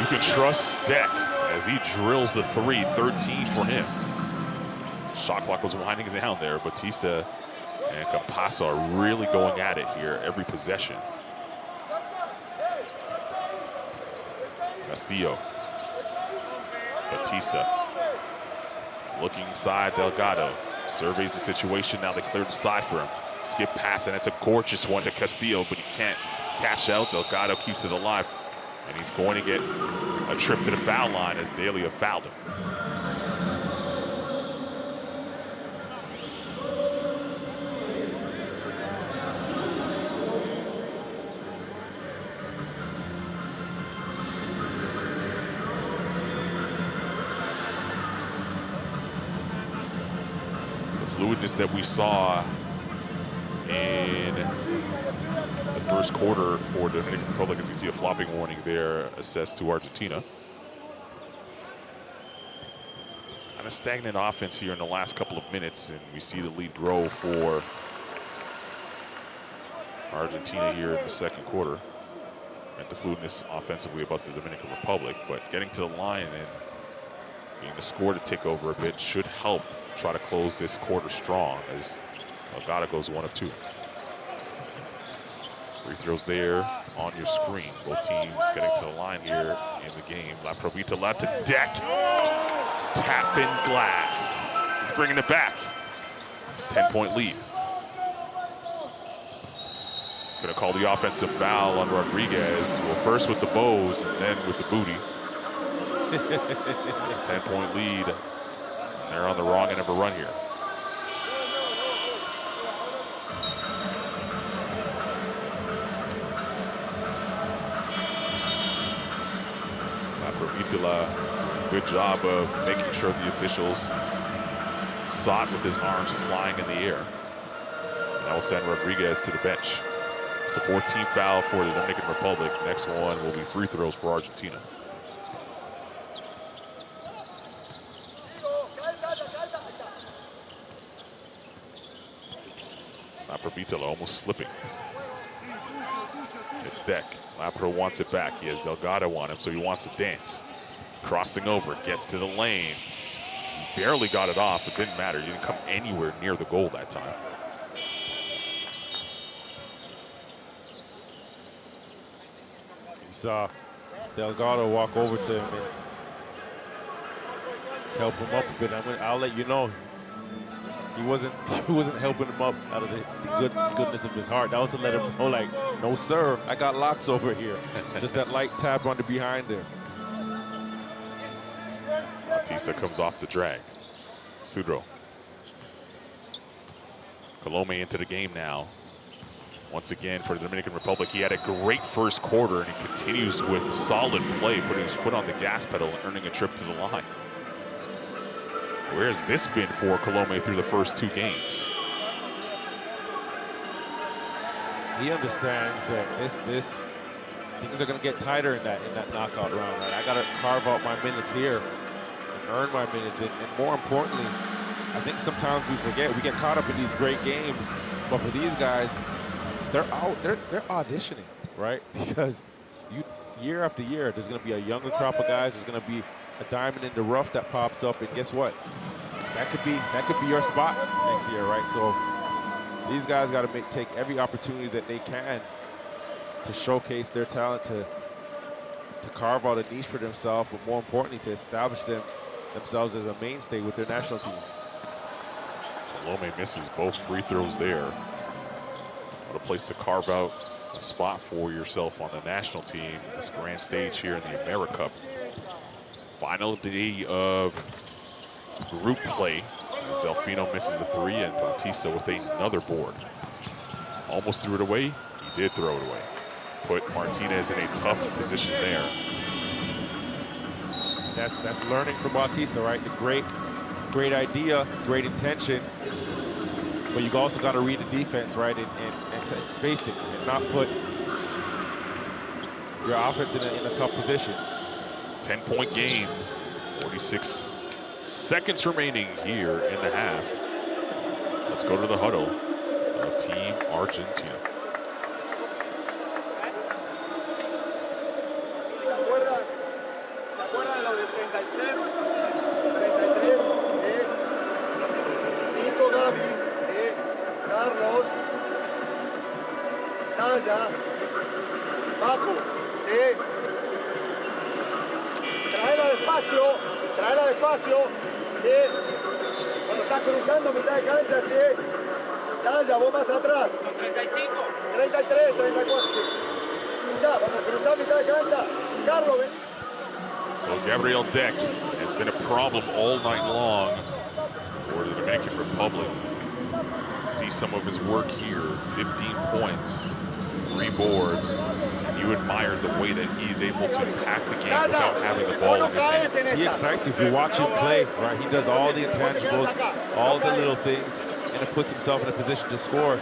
You can trust Deck as he drills the 3, 13 for him. Shot clock was winding down there. Batista and Campazzo are really going at it here every possession. Castillo. Batista. Looking inside, Delgado. Surveys the situation, now they cleared the side for him. Skip pass, and it's a gorgeous one to Castillo, but he can't cash out. Delgado keeps it alive. And he's going to get a trip to the foul line as Dalia fouled him. The fluidness that we saw in the first quarter for the Dominican Republic, as you see a flopping warning there assessed to Argentina. Kind of stagnant offense here in the last couple of minutes, and we see the lead grow for Argentina here in the second quarter. And the fluidness offensively about the Dominican Republic, but getting to the line and getting the score to tick over a bit should help try to close this quarter strong as Delgado goes 1 of 2. Free throws there on your screen. Both teams getting to the line here in the game. La Provita left to Deck. Tap in glass. He's bringing it back. It's a 10-point lead. Gonna call the offensive foul on Rodriguez. Well, first with the bows and then with the booty. It's a 10-point lead. And they're on the wrong end of a run here. Provitila, good job of making sure the officials saw it with his arms flying in the air. And that will send Rodriguez to the bench. It's a 14th foul for the Dominican Republic. Next one will be free throws for Argentina. Provitila almost slipping. It's Deck. Lapro wants it back. He has Delgado on him, so he wants to dance. Crossing over, gets to the lane. He barely got it off, but didn't matter. He didn't come anywhere near the goal that time. You saw Delgado walk over to him and help him up a bit. I'll let you know, he wasn't helping him up out of the goodness of his heart. That was to let him know, like, no sir, I got locks over here. Just that light tap on the behind there. Batista comes off the drag. Sudro. Colome into the game now. Once again for the Dominican Republic, he had a great first quarter and he continues with solid play, putting his foot on the gas pedal and earning a trip to the line. Where has this been for Colome through the first 2 games? He understands that this things are going to get tighter in that knockout round. Right? I got to carve out my minutes here and earn my minutes. And more importantly, I think sometimes we forget, we get caught up in these great games, but for these guys, they're auditioning, right? Because year after year, there's going to be a younger crop of guys. There's going to be a diamond in the rough that pops up, and guess what? That could be your spot next year, right? So these guys got to take every opportunity that they can to showcase their talent, to carve out a niche for themselves, but more importantly, to establish themselves as a mainstay with their national teams. Colome misses both free throws there. What a place to carve out a spot for yourself on the national team, this grand stage here in the AmeriCup. Final day of group play as Delfino misses the 3 and Bautista with another board. Almost threw it away. He did throw it away. Put Martinez in a tough position there. That's learning from Bautista, right? The great idea, great intention, but you also got to read the defense, right, and space it, and not put your offense in a tough position. 10-point game, 46 seconds remaining here in the half. Let's go to the huddle of Team Argentina. Facu, sí. Traela despacio, sí. Cuando estás cruzando mitad de cancha, sí. Ya, vos más atrás. 35. 33, 34, sí. Ya, cuando cruzás mitad de cancha, Carlos, ven. Well, Gabriel Deck has been a problem all night long for the Dominican Republic. See some of his work here, 15 points, 3 boards. You admire the way that he's able to impact the game without having the ball in his hand. He excites you if you watch him play, right? He does all the intangibles, all the little things, and it puts himself in a position to score.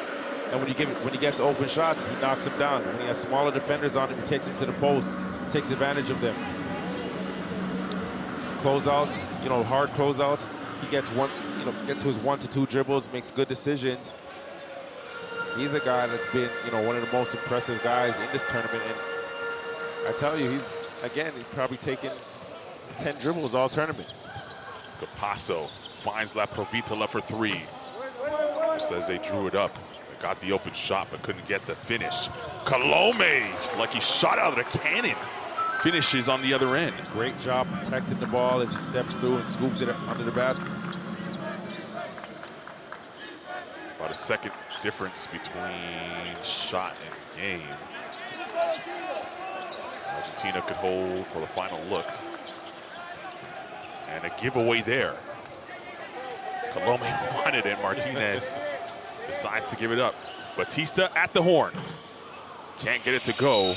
And when he gets open shots, he knocks them down. When he has smaller defenders on him, he takes them to the post, takes advantage of them. Closeouts, hard closeouts. He gets get to his 1 to 2 dribbles, makes good decisions. He's a guy that's been, one of the most impressive guys in this tournament. And I tell you, he's probably taken 10 dribbles all tournament. Capasso finds La Provitola for 3. Says they drew it up. They got the open shot, but couldn't get the finish. Colome, like he shot out of the cannon, finishes on the other end. Great job protecting the ball as he steps through and scoops it under the basket. About a second difference between shot and game. Argentina could hold for the final look. And a giveaway there. Colome wanted it. Martinez decides to give it up. Batista at the horn. Can't get it to go.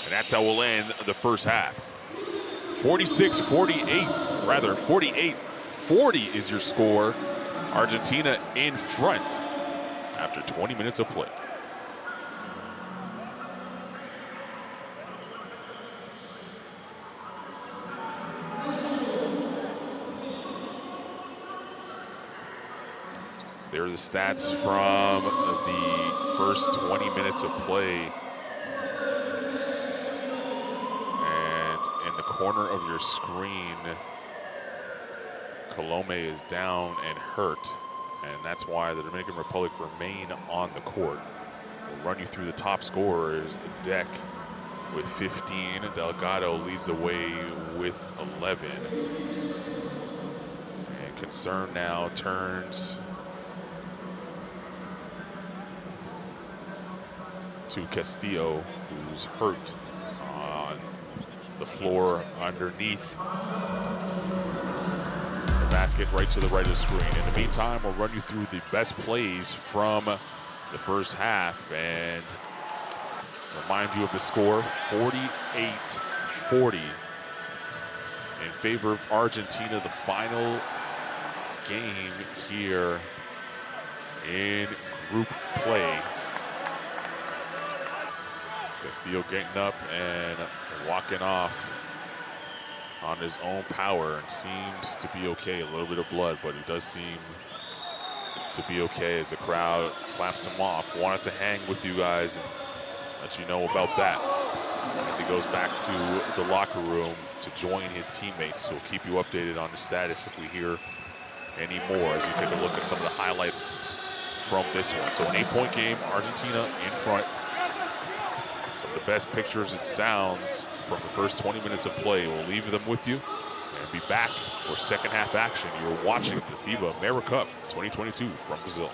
And that's how we'll end the first half. 46-48, rather 48-40 is your score. Argentina in front after 20 minutes of play. There are the stats from the first 20 minutes of play. And in the corner of your screen, Colome is down and hurt. And that's why the Dominican Republic remain on the court. We'll run you through the top scorers. Deck with 15. Delgado leads the way with 11. And concern now turns to Castillo, who's hurt on the floor underneath basket right to the right of the screen. In the meantime, we'll run you through the best plays from the first half and remind you of the score, 48-40 in favor of Argentina, the final game here in group play. Castillo getting up and walking off on his own power and seems to be okay. A little bit of blood, but he does seem to be okay as the crowd claps him off. Wanted to hang with you guys and let you know about that as he goes back to the locker room to join his teammates. So we'll keep you updated on the status if we hear any more as you take a look at some of the highlights from this one. So an 8-point game, Argentina in front. Some of the best pictures and sounds from the first 20 minutes of play. We'll leave them with you and be back for second half action. You're watching the FIBA AmeriCup 2022 from Brazil.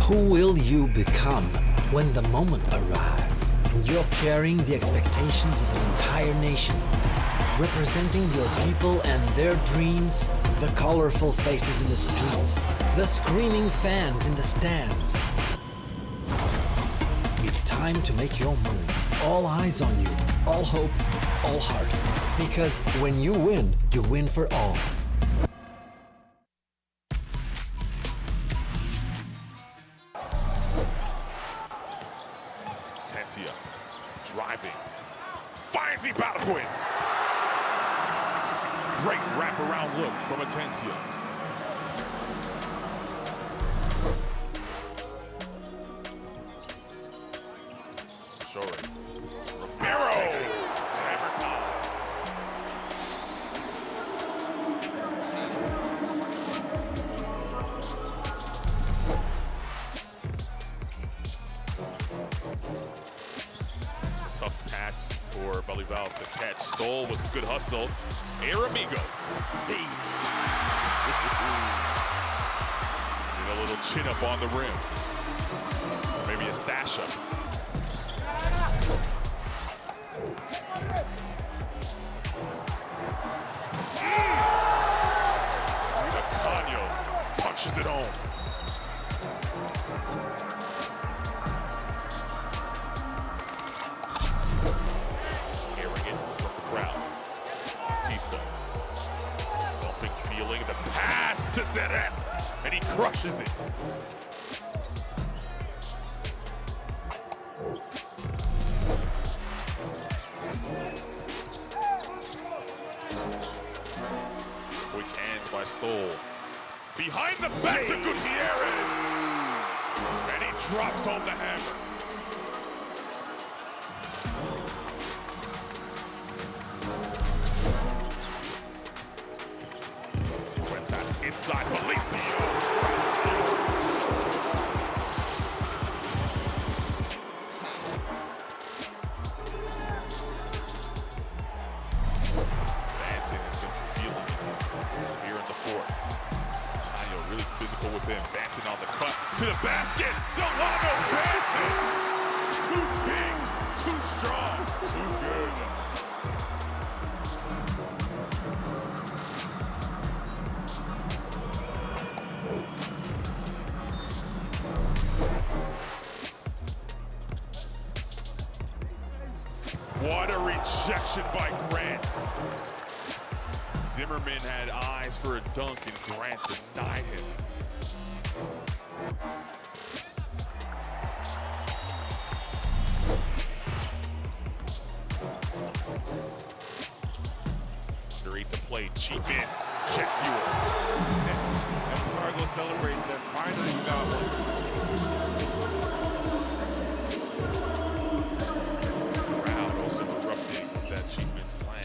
Who will you become when the moment arrives and you're carrying the expectations of an entire nation, representing your people and their dreams, the colorful faces in the streets, the screaming fans in the stands? It's time to make your move. All eyes on you, all hope, all heart. Because when you win for all. Driving, finds Ibargüen. Great wraparound look from Atencia. Romero, hammer time. Tough catch for Balival to catch. Stole with good hustle. Aramigo. Hey. Did a little chin up on the rim. Or maybe a stash up. Canio punches it home. Bumping feeling, the pass to Ceres, and he crushes it. Quick hands by Stoll. Behind the back to Gutierrez, and he drops home the hammer. inside Felicio. Banton has been feeling it here in the fourth. Tayo really physical with him. Banton on the cut to the basket. Delano Banton. Too big, too strong, too good. What a rejection by Grant. Zimmerman had eyes for a dunk and Grant denied him. Under 8 to play, cheap in, check fuel. And Fargo celebrates that finally you got one. Also erupting with that Cheapman slam.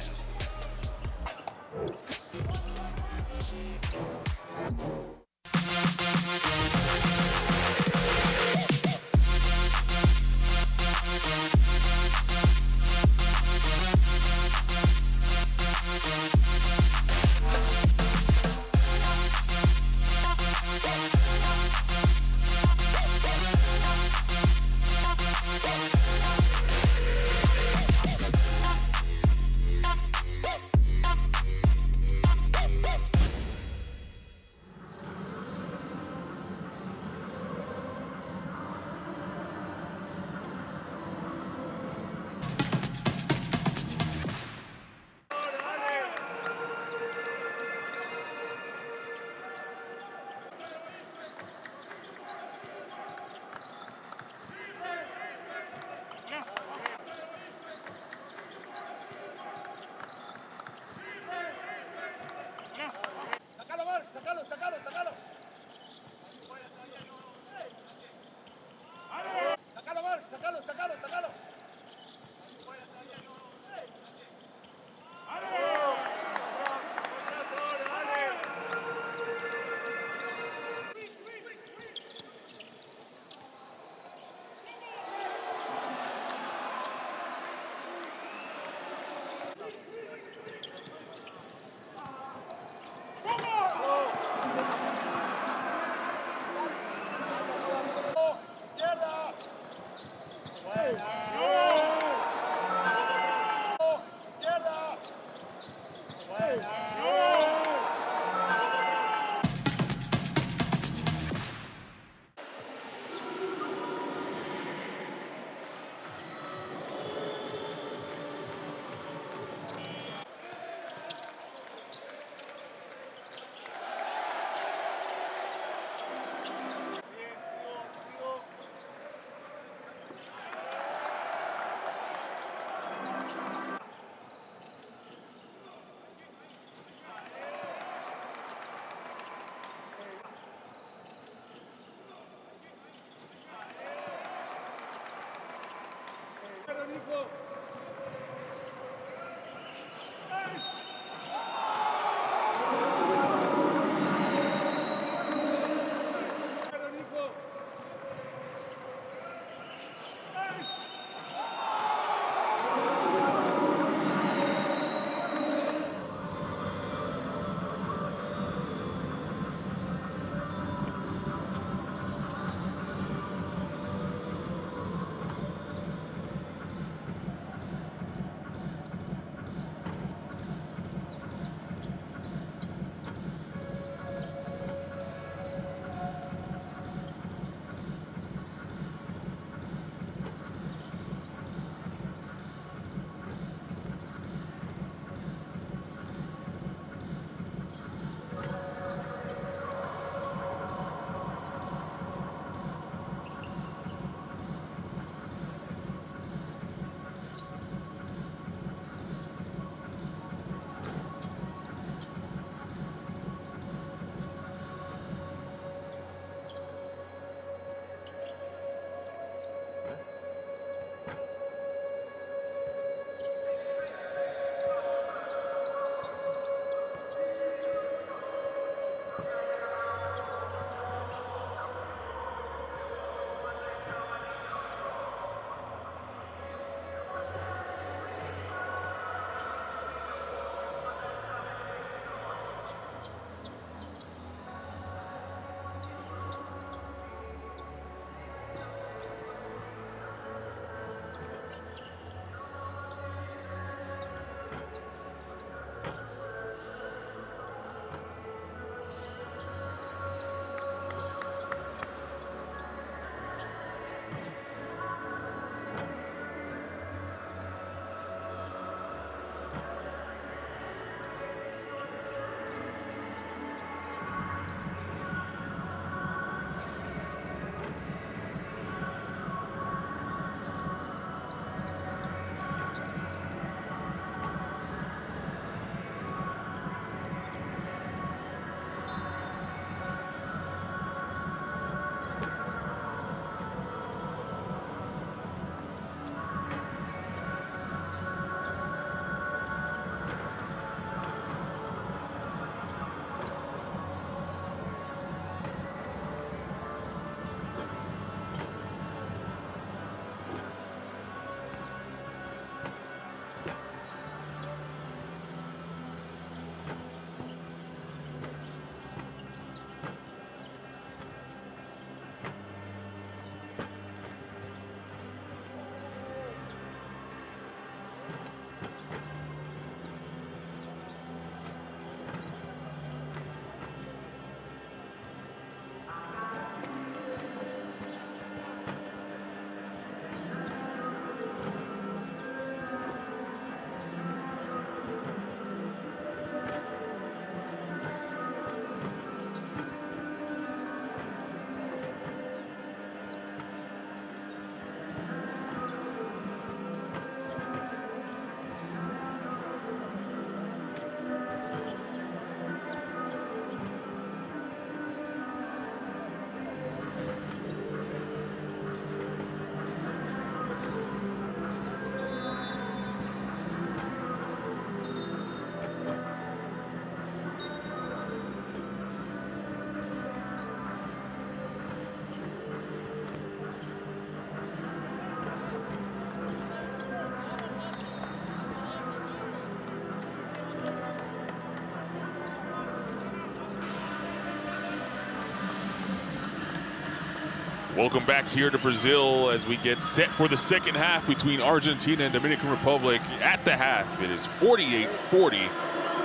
Welcome back here to Brazil as we get set for the second half between Argentina and Dominican Republic. At the half, it is 48-40.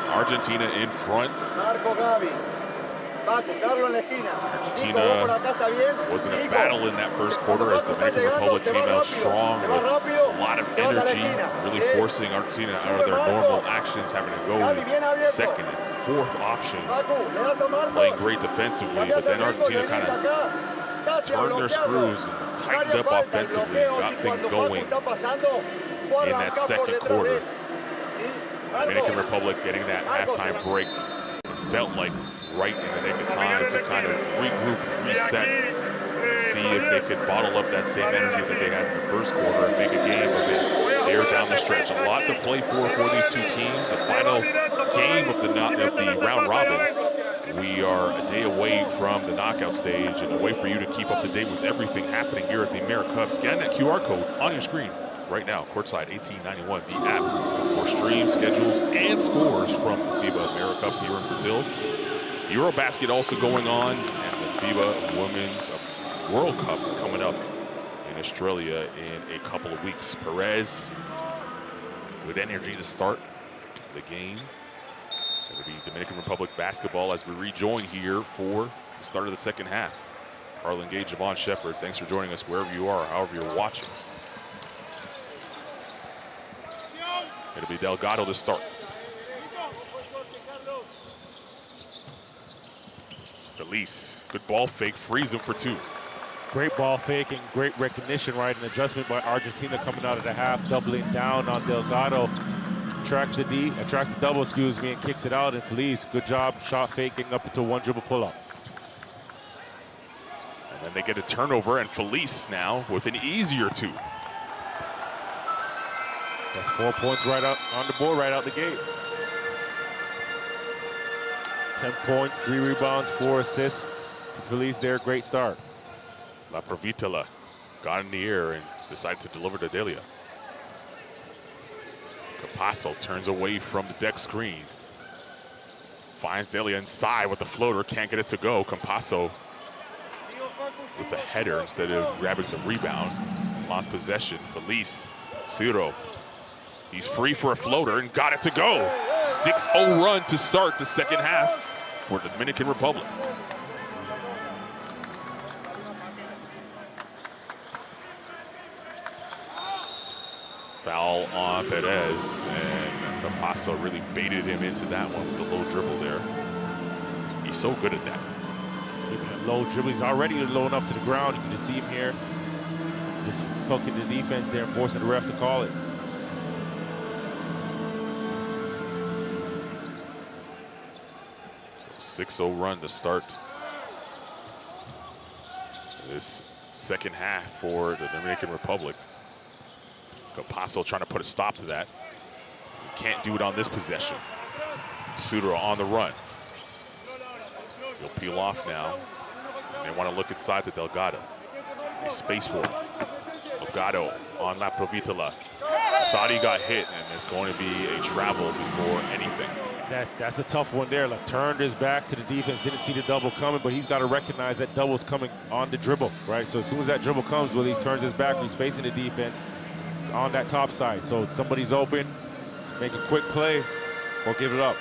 Argentina in front. Argentina was in a battle in that first quarter as the Dominican Republic came out strong with a lot of energy, really forcing Argentina out of their normal actions, having to go second and fourth options, playing great defensively, but then Argentina kind of turned their screws and tightened up offensively and got things going in that second quarter. Dominican Republic getting that halftime break felt like right in the nick of time to kind of regroup, reset, and see if they could bottle up that same energy that they had in the first quarter and make a game of it there down the stretch. A lot to play for these two teams. The final game of the round robin. We are a day away from the knockout stage and a way for you to keep up to date with everything happening here at the AmeriCup. Scan that QR code on your screen right now, courtside 1891, the app for streams, schedules, and scores from the FIBA AmeriCup here in Brazil. Eurobasket also going on, and the FIBA Women's World Cup coming up in Australia in a couple of weeks. Perez, good energy to start the game. It'll be Dominican Republic basketball as we rejoin here for the start of the second half. Carlin Gage, Javon Shepard, thanks for joining us wherever you are, however you're watching. It'll be Delgado to start. Felice, good ball fake, frees him for two. Great ball fake and great recognition, right? An adjustment by Argentina coming out of the half, doubling down on Delgado. Attracts the double, excuse me, and kicks it out. And Felice, good job, shot faking up into one dribble pull-up. And then they get a turnover, and Felice now with an easier two. That's 4 points right out on the board, right out the gate. 10 points, 3 rebounds, 4 assists for Felice there. Great start. La Provitola got in the air and decided to deliver to Delia. Capasso turns away from the deck screen. Finds Delia inside with the floater, can't get it to go. Capasso with the header instead of grabbing the rebound. Lost possession. Felice, Ciro. He's free for a floater and got it to go. 6-0 run to start the second half for the Dominican Republic. Foul on Perez, and Capasso really baited him into that one with the low dribble there. He's so good at that. Keeping it low dribble. He's already low enough to the ground. You can just see him here. Just hooking the defense there and forcing the ref to call it. So 6-0 run to start this second half for the Dominican Republic. Capasso trying to put a stop to that. He can't do it on this possession. Sudro on the run. He'll peel off now. And they want to look inside to Delgado. They space for him. Delgado on La Provitola. Thought he got hit, and it's going to be a travel before anything. That's a tough one there. Like, turned his back to the defense, didn't see the double coming, but he's got to recognize that double's coming on the dribble, right? So as soon as that dribble comes, whether he turns his back or he's facing the defense, it's on that top side. So if somebody's open, make a quick play or give it up.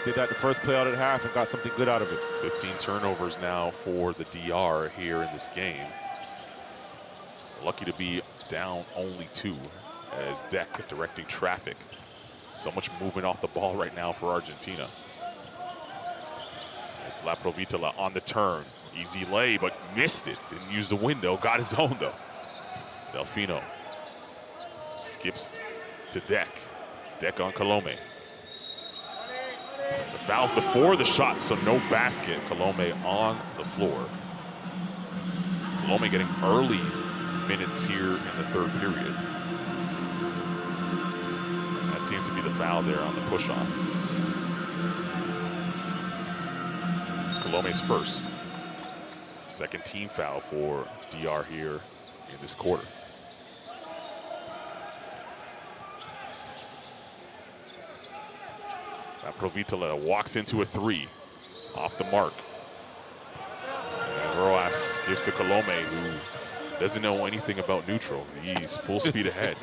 Did that the first play out at half and got something good out of it. 15 turnovers now for the DR here in this game. Lucky to be down only 2 as Deck directing traffic. So much movement off the ball right now for Argentina. It's La Provitola on the turn. Easy lay, but missed it. Didn't use the window. Got his own, though. Delfino skips to Deck. Deck on Colome. The foul's before the shot, so no basket. Colome on the floor. Colome getting early minutes here in the third period. That seemed to be the foul there on the push-off. Colome's first. Second team foul for DR here in this quarter. Provitola walks into a 3 off the mark. And Rojas Rojas gives to Colome, who doesn't know anything about neutral. He's full speed ahead.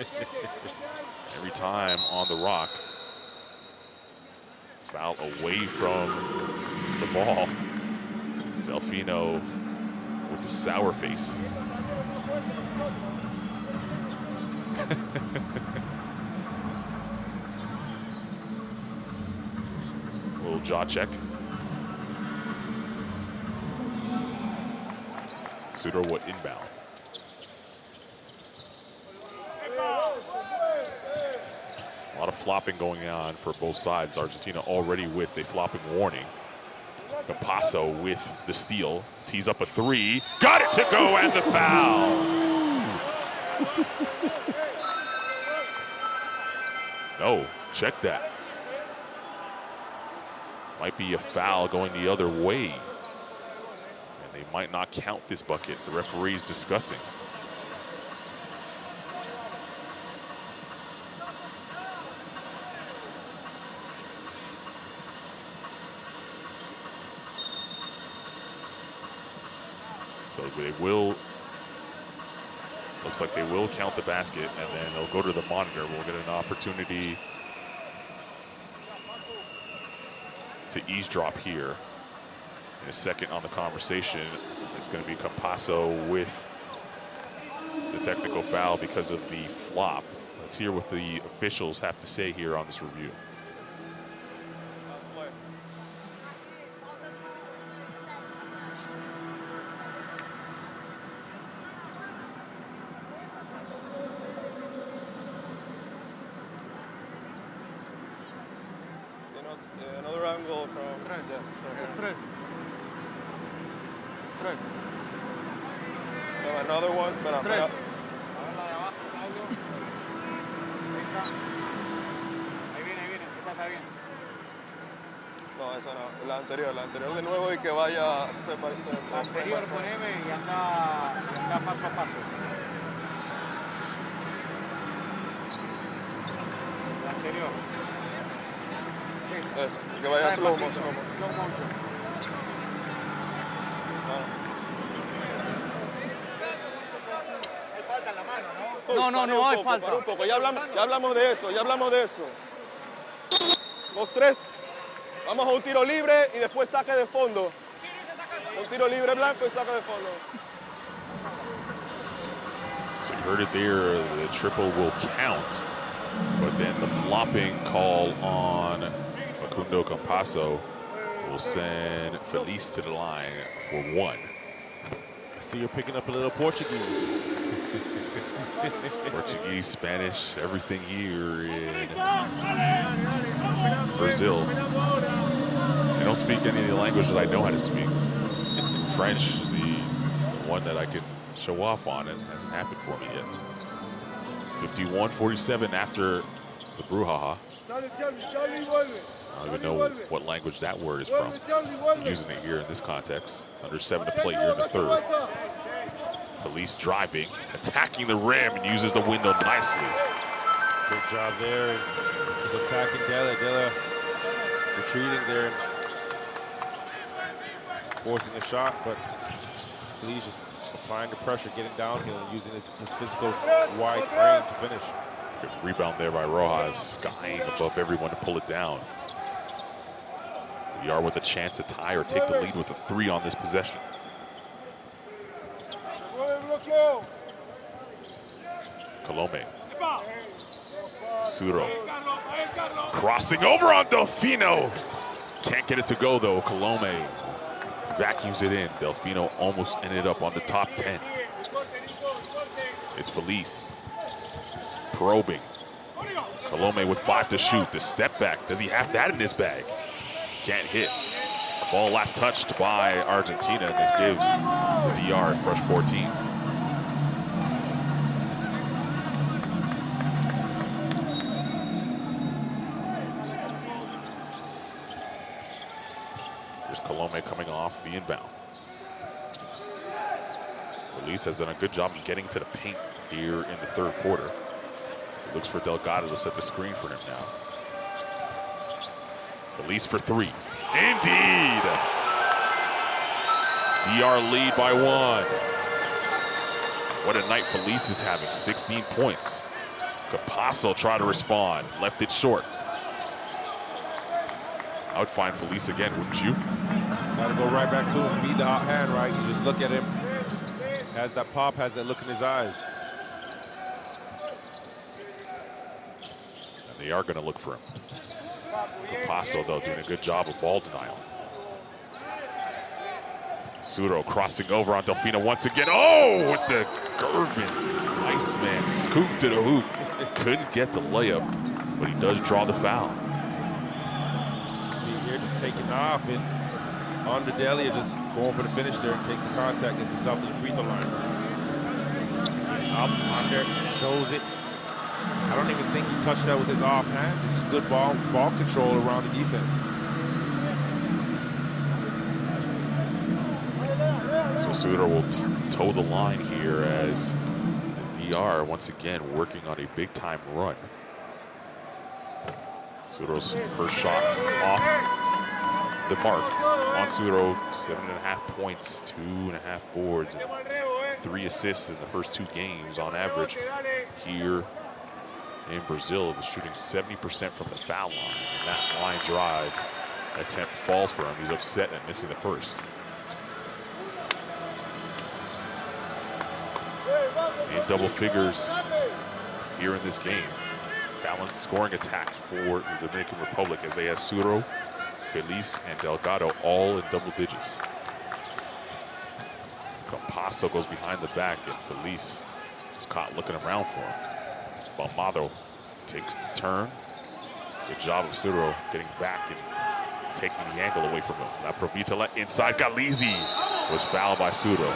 Every time on the rock. Foul away from the ball. Delfino with the sour face. Little jaw check. Sudo would inbound. A lot of flopping going on for both sides. Argentina already with a flopping warning. Campasso with the steal. Tees up a three. Got it to go and the foul. No, check that. Might be a foul going the other way. And they might not count this bucket. The referee's discussing. So they will, looks like they will count the basket, and then they'll go to the monitor. We'll get an opportunity to eavesdrop here in a second on the conversation. It's going to be Campasso with the technical foul because of the flop. Let's hear what the officials have to say here on this review. Another angle from yes, tres. So another one, but tres. No, esa no, la anterior de nuevo y que vaya step by step. La anterior poneme y anda paso a paso. La anterior. Eso, que vaya slow motion. Slow motion. Hay falta en la mano, ¿no? No hay falta. Un poco. Ya hablamos de eso. Los tres, vamos a un tiro libre y después saque de fondo. Un tiro libre blanco y saque de fondo. So you heard it there, the triple will count, but then the flopping call on Facundo Campasso will send Feliz to the line for one. I see you're picking up a little Portuguese. Portuguese, Spanish, everything here in Brazil. I don't speak any of the languages I know how to speak. French is the one that I can show off on, and hasn't happened for me yet. 51-47 after the brouhaha. I don't even know what language that word is from. I'm using it here in this context. Under 7 to play here in the third. Feliz driving, attacking the rim, and uses the window nicely. Good job there. Just attacking Della. Della retreating there and forcing a shot, but Feliz just applying the pressure, getting downhill, and using his physical wide frame to finish. Good rebound there by Rojas, skying above everyone to pull it down. DR with a chance to tie or take the lead with a three on this possession. Colome. Suro. Crossing over on Delfino. Can't get it to go though. Colome vacuums it in. Delfino almost ended up on the top 10. It's Feliz. Probing. Colome with 5 to shoot. The step back. Does he have that in his bag? Can't hit. Ball last touched by Argentina, and it gives the DR a fresh 14. There's Colome coming off the inbound. Feliz has done a good job in getting to the paint here in the third quarter. He looks for Delgado to set the screen for him now. Feliz for three. Indeed! DR lead by 1. What a night Felice is having, 16 points. Capasso tried to respond, left it short. I would find Felice again, wouldn't you? He's got to go right back to him, feed the hot hand, right? You just look at him, has that pop, has that look in his eyes. And they are going to look for him. Capasso, though, doing a good job of ball denial. Suro crossing over on Delfino once again. Oh, with the Gervin. Iceman scooped to the hoop. Couldn't get the layup, but he does draw the foul. See here, just taking off and on the Delia, just going for the finish there and takes the contact, gets himself to the free throw line. Up, under, shows it. I don't even think he touched that with his offhand. Just good ball control around the defense. So Suter will toe the line here as DR once again working on a big time run. Suter's first shot off the mark on Suter, 7.5 points, 2.5 boards, and 3 assists in the first 2 games on average. Here in Brazil, was shooting 70% from the foul line, and that line drive attempt falls for him. He's upset at missing the first. In double figures here in this game. Balanced scoring attack for the Dominican Republic as they have Suro, Felice, and Delgado all in double digits. Capasso goes behind the back, and Felice is caught looking around for him. Balmado takes the turn. Good job of Suro getting back and taking the angle away from him. La Provitola inside. Galizzi was fouled by Suro.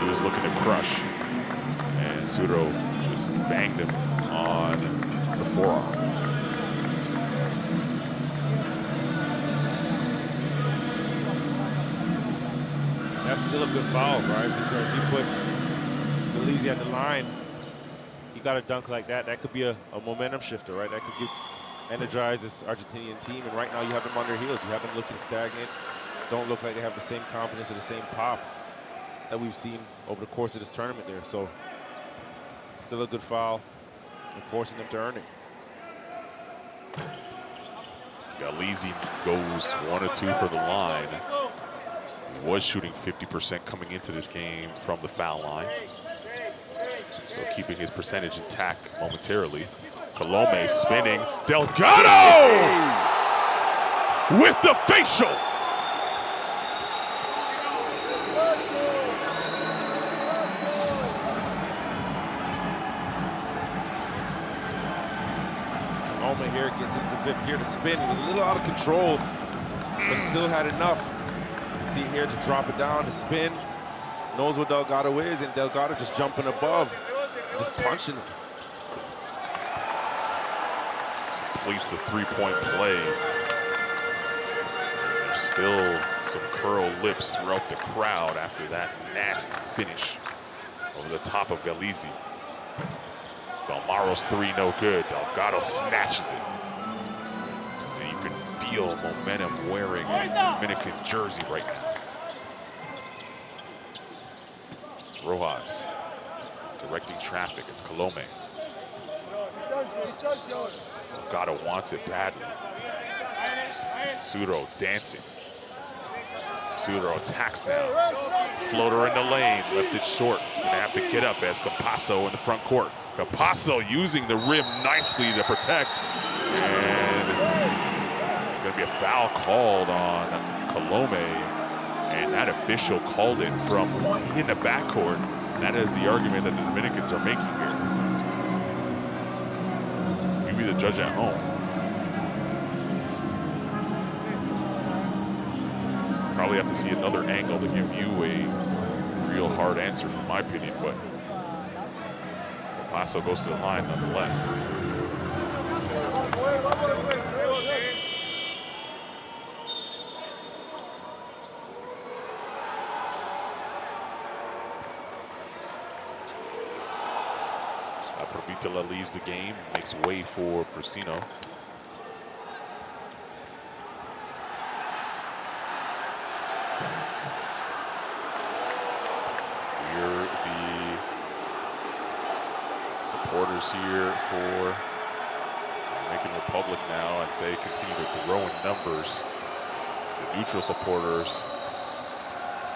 He was looking to crush. And Suro just banged him on the forearm. That's still a good foul, right? Because you put Galizzi at the line, you got a dunk like that. That could be a momentum shifter, right? That could energize this Argentinian team. And right now you have them on their heels. You have them looking stagnant. Don't look like they have the same confidence or the same pop that we've seen over the course of this tournament there. So still a good foul and forcing them to earn it. Galizzi goes 1 or 2 for the line. He was shooting 50% coming into this game from the foul line. So keeping his percentage intact momentarily. Colome spinning. Delgado with the facial. Colome here gets into 5th gear to spin. He was a little out of control, but still had enough. You see here to drop it down, to spin. Knows what Delgado is, and Delgado just jumping above, just punching him. Completes the 3-point play. There's still some curled lips throughout the crowd after that nasty finish over the top of Galizzi. Belmaro's 3 no good. Delgado snatches it. And you can feel momentum wearing a Dominican jersey right now. Rojas directing traffic. It's Colome. Delgado wants it badly. Suro dancing. Suro attacks now. Floater in the lane, left it short. He's gonna have to get up as Capasso in the front court. Capasso using the rim nicely to protect. And it's gonna be a foul called on Colome. And that official called it from in the backcourt. That is the argument that the Dominicans are making here. You be the judge at home. Probably have to see another angle to give you a real hard answer, from my opinion, but Capasso goes to the line nonetheless. Provitola leaves the game, makes way for Brusino. Supporters here for Dominican Republic now as they continue to grow in numbers. The neutral supporters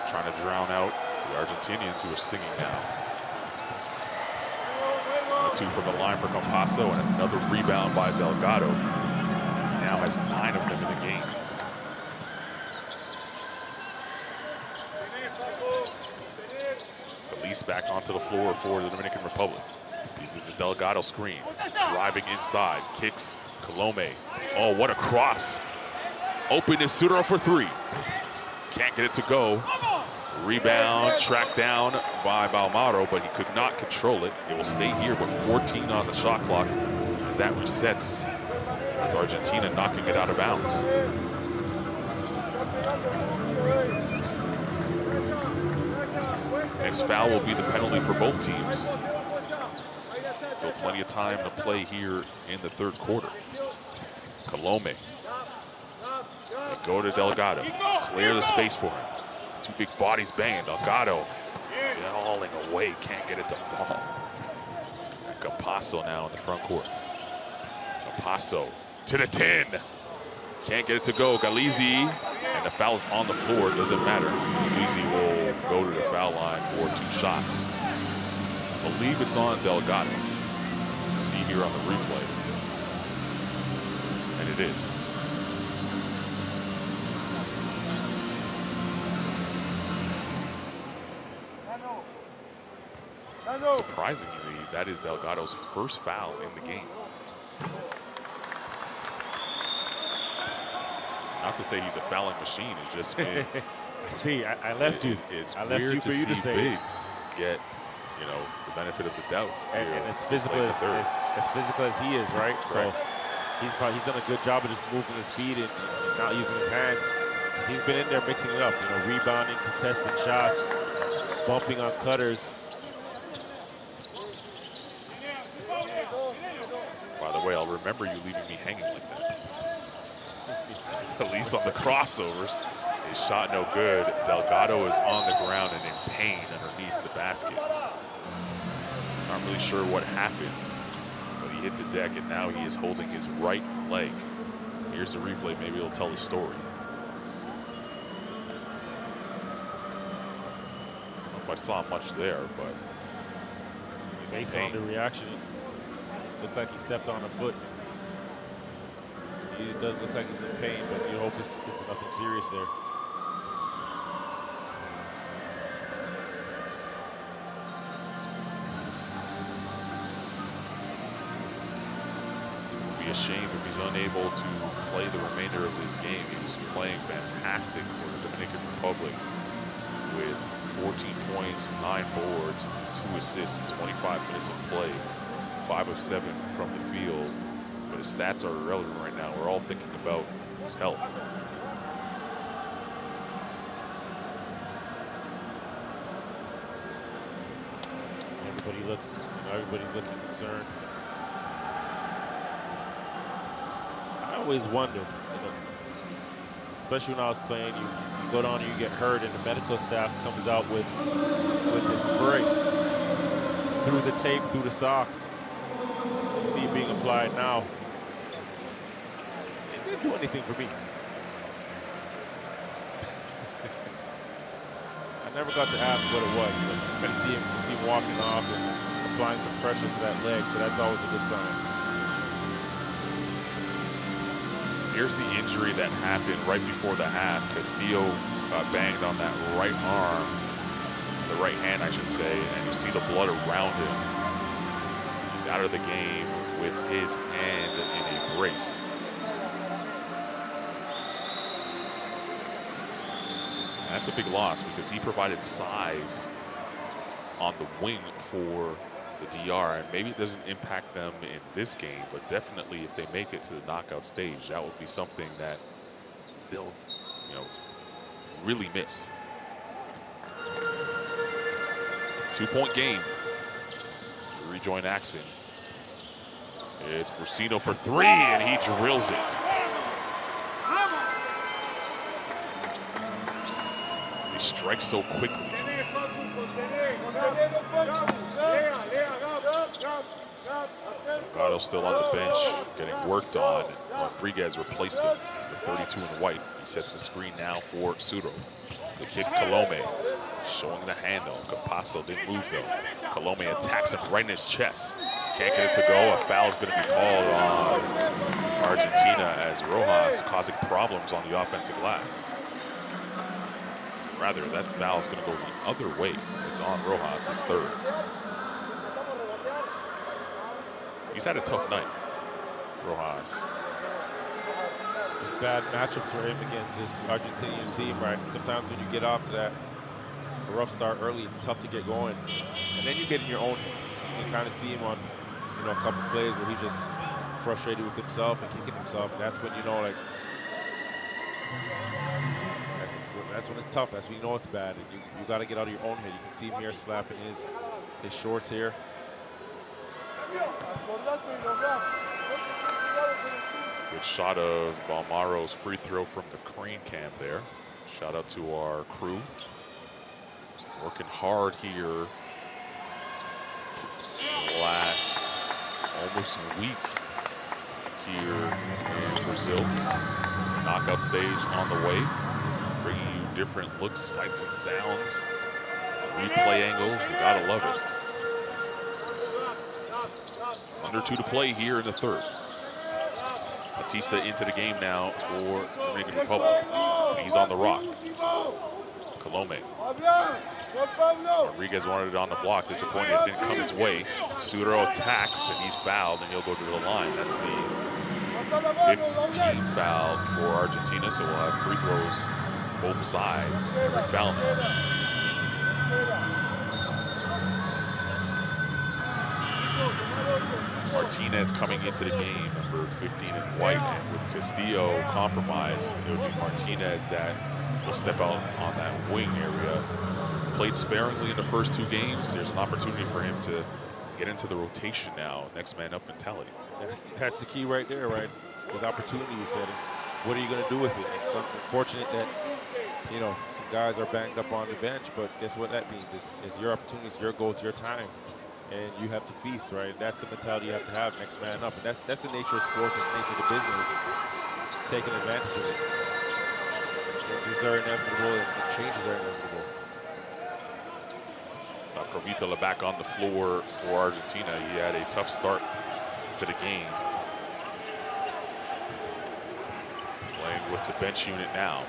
trying to drown out the Argentinians who are singing now. 2 from the line for Campasso, and another rebound by Delgado. He now has 9 of them in the game. Felice back onto the floor for the Dominican Republic. Using the Delgado screen, driving inside, kicks Colome. Oh, what a cross. Open is Sudaro for 3. Can't get it to go. Rebound tracked down by Balmaro, but he could not control it. It will stay here with 14 on the shot clock as that resets, with Argentina knocking it out of bounds. Next foul will be the penalty for both teams. Still plenty of time to play here in the third quarter. Colome. They go to Delgado. Clear the space for him. 2 big bodies banging. Delgado falling away. Can't get it to fall. And Campasso now in the front court. Campasso to the 10. Can't get it to go. Galizzi. And the foul's on the floor. Doesn't matter. Galizzi will go to the foul line for 2 shots. I believe it's on Delgado. See here on the replay. And it is. Surprisingly, that is Delgado's first foul in the game. Not to say he's a fouling machine, it's just been, see, I left you. It's I left weird you for to you to see say bigs get, you know, the benefit of the doubt. And as physical as he is, right? Correct. So he's done a good job of just moving his feet and not using his hands, because he's been in there mixing it up, you know, rebounding, contesting shots, bumping on cutters. By the way, I'll remember you leaving me hanging like that. At least on the crossovers. His shot no good. Delgado is on the ground and in pain underneath the basket. Not really sure what happened, but he hit the deck and now he is holding his right leg. Here's the replay, maybe it'll tell the story. I don't know if I saw much there, but based on the reaction, looked like he stepped on a foot. It does look like he's in pain, but you hope it's nothing serious there. It'd be a shame if he's unable to play the remainder of this game. He was playing fantastic for the Dominican Republic with 14 points, 9 boards, and 2 assists in 25 minutes of play. 5 of 7 from the field, but his stats are irrelevant right now. We're all thinking about his health. Everybody's looking concerned. I always wondered, you know, especially when I was playing, you go down and you get hurt, and the medical staff comes out with the spray through the tape, through the socks. You see it being applied now. It didn't do anything for me. I never got to ask what it was, but you see him walking off and applying some pressure to that leg, so that's always a good sign. Here's the injury that happened right before the half. Castillo got banged on that right arm, the right hand, I should say, and you see the blood around him. He's out of the game with his hand in a brace. And that's a big loss because he provided size on the wing for the DR, and maybe it doesn't impact them in this game, but definitely if they make it to the knockout stage, that would be something that they'll, you know, really miss. 2-point game. Rejoin Axon. It's Brusino for 3, and he drills it. He strikes so quickly. Machado still on the bench, getting worked on. Rodriguez replaced him, the 32 in white. He sets the screen now for Suro. The kid Colome showing the handle. Capasso didn't move though. Colome attacks him right in his chest. Can't get it to go. A foul's going to be called on Argentina as Rojas causing problems on the offensive glass. Rather, that foul's going to go the other way. It's on Rojas, his third. He's had a tough night, Rojas. Just bad matchups for him against this Argentinian team, right? Sometimes when you get off to that rough start early, it's tough to get going. And then you get in your own. You can kind of see him on, a couple plays where he's just frustrated with himself and kicking himself. And that's when you know, like, that's when it's tough. That's when you know it's bad. And you got to get out of your own head. You can see him here slapping his shorts here. Good shot of Balmaro's free throw from the crane cam there. Shout out to our crew. Working hard here. Last almost a week here in Brazil. Knockout stage on the way. Bringing you different looks, sights, and sounds. Replay angles, you gotta love it. Under 2 to play here in the third. Batista into the game now for Dominican Republic. He's on the rock. Colome. Rodriguez wanted it on the block. Disappointed it didn't come his way. Suro attacks and he's fouled and he'll go to the line. That's the 15th foul for Argentina, so we'll have free throws both sides every foul now. Martinez coming into the game, number 15 in white, and with Castillo compromised, it would be Martinez that will step out on that wing area. Played sparingly in the first 2 games. There's an opportunity for him to get into the rotation now, next man up mentality. That's the key right there, right? His opportunity, we said. What are you going to do with it? It's unfortunate that, some guys are banged up on the bench, but guess what that means? It's your opportunity, it's your goal, it's your time. And you have to feast, right? That's the mentality you have to have, next man up. And that's the nature of sports and the nature of the business, taking advantage of it. Injuries are inevitable and changes are inevitable. Provitola back on the floor for Argentina. He had a tough start to the game. Playing with the bench unit now.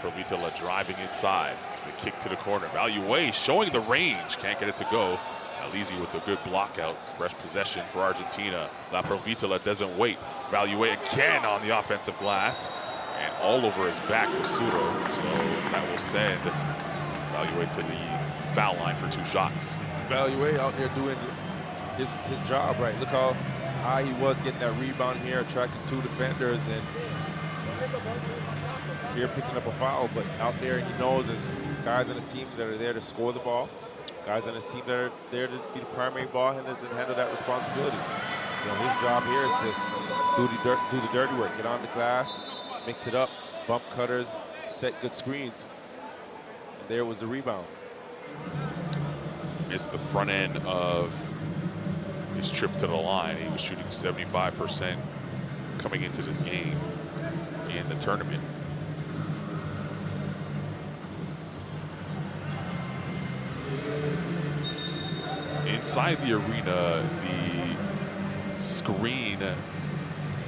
Provitola driving inside. The kick to the corner. Value showing the range. Can't get it to go. Alizi with a good block out. Fresh possession for Argentina. La Provitola doesn't wait. Value again on the offensive glass. And all over his back with Suro. So that will send Value to the foul line for 2 shots. Value out there doing his job, right? Look how high he was getting that rebound here, attracting 2 defenders, and here picking up a foul. But out there, he knows there's guys on his team that are there to score the ball, guys on his team that are there to be the primary ball handlers and handle that responsibility. His job here is to do the dirty work, get on the glass, mix it up, bump cutters, set good screens. And there was the rebound. Missed the front end of his trip to the line. He was shooting 75% coming into this game in the tournament. Inside the arena, the screen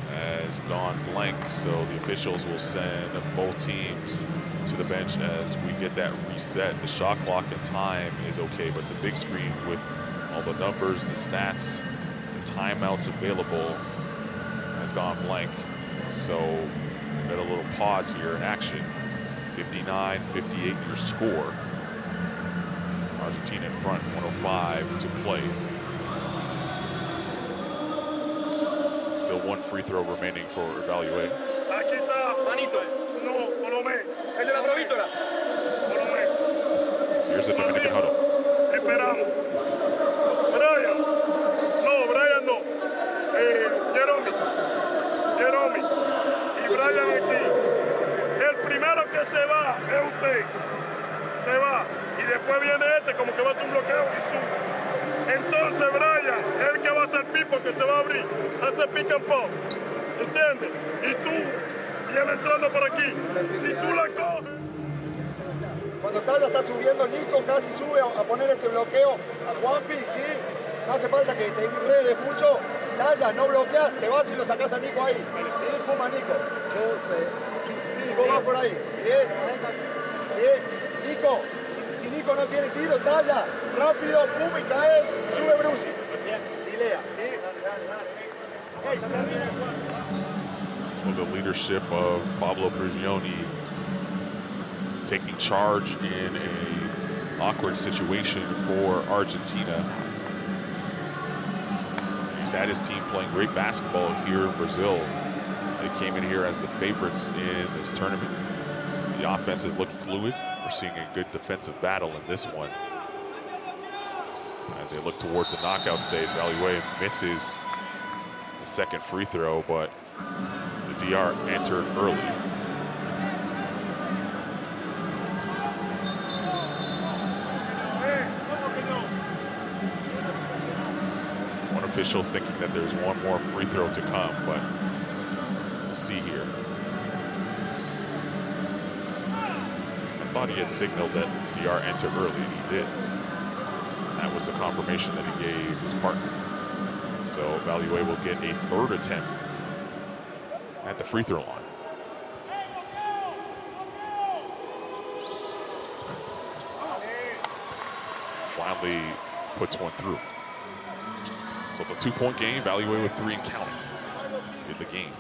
has gone blank, so the officials will send both teams to the bench as we get that reset. The shot clock and time is okay, but the big screen with all the numbers, the stats, the timeouts available has gone blank. So we got a little pause here in action. 59-58 your score. Argentina in front, 1:05 to play. Still 1 free throw remaining for Evaluate. Aquí está. Manito. No, Colome. El de la Provítola. Colome. Here's the Dominican huddle. Esperamos. Brian. No, Brian no. Jeremy. Y Brian aquí. El primero que se va es usted. Se va. Y después viene este como que va a hacer un bloqueo y sube. Entonces Brian, el que va a hacer pipa equipo que se va a abrir, hace pick and pop, ¿entiendes? Y tú vienes entrando por aquí, si tú la coges. Cuando Talla está subiendo, Nico casi sube a poner este bloqueo a Juanpi, ¿sí? No hace falta que te enredes mucho. Talla, no bloqueas, te vas y lo sacas a Nico ahí. Sí, puma Nico. Sí, vos vas por ahí. Sí. Nico, si Nico no tiene tiro, Talla, rápido, pum y caes, sube Brusi. Y Lea, ¿sí? Hey, Well, the leadership of Pablo Prigioni taking charge in an awkward situation for Argentina. He's had his team playing great basketball here in Brazil. They came in here as the favorites in this tournament. The offense has looked fluid. We're seeing a good defensive battle in this one. As they look towards the knockout stage, Valiue misses the second free throw, but the DR entered early. One official thinking that there's one more free throw to come, but we'll see here. I thought he had signaled that DR entered early, and he did. That was the confirmation that he gave his partner. So Valiue will get a third attempt at the free throw line. Finally puts one through. So it's a two-point game. Valiue with 3 and counting in the game.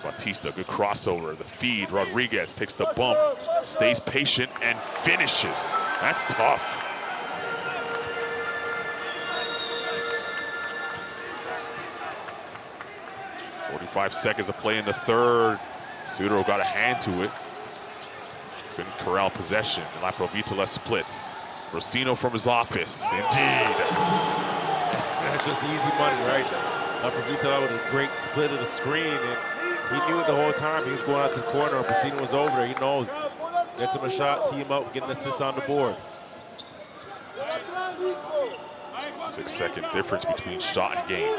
Batista, good crossover. The feed, Rodriguez takes the bump, stays patient, and finishes. That's tough. .45 seconds of play in the third. Sudro got a hand to it. Couldn't corral possession. La Provitola splits. Rosino from his office, indeed. That's just easy money, right? La Provitola with a great split of the screen, and he knew it the whole time. He was going out to the corner, and Rosino was over there. He knows. Gets him a shot, tee him up, get an assist on the board. 6-second difference between shot and game.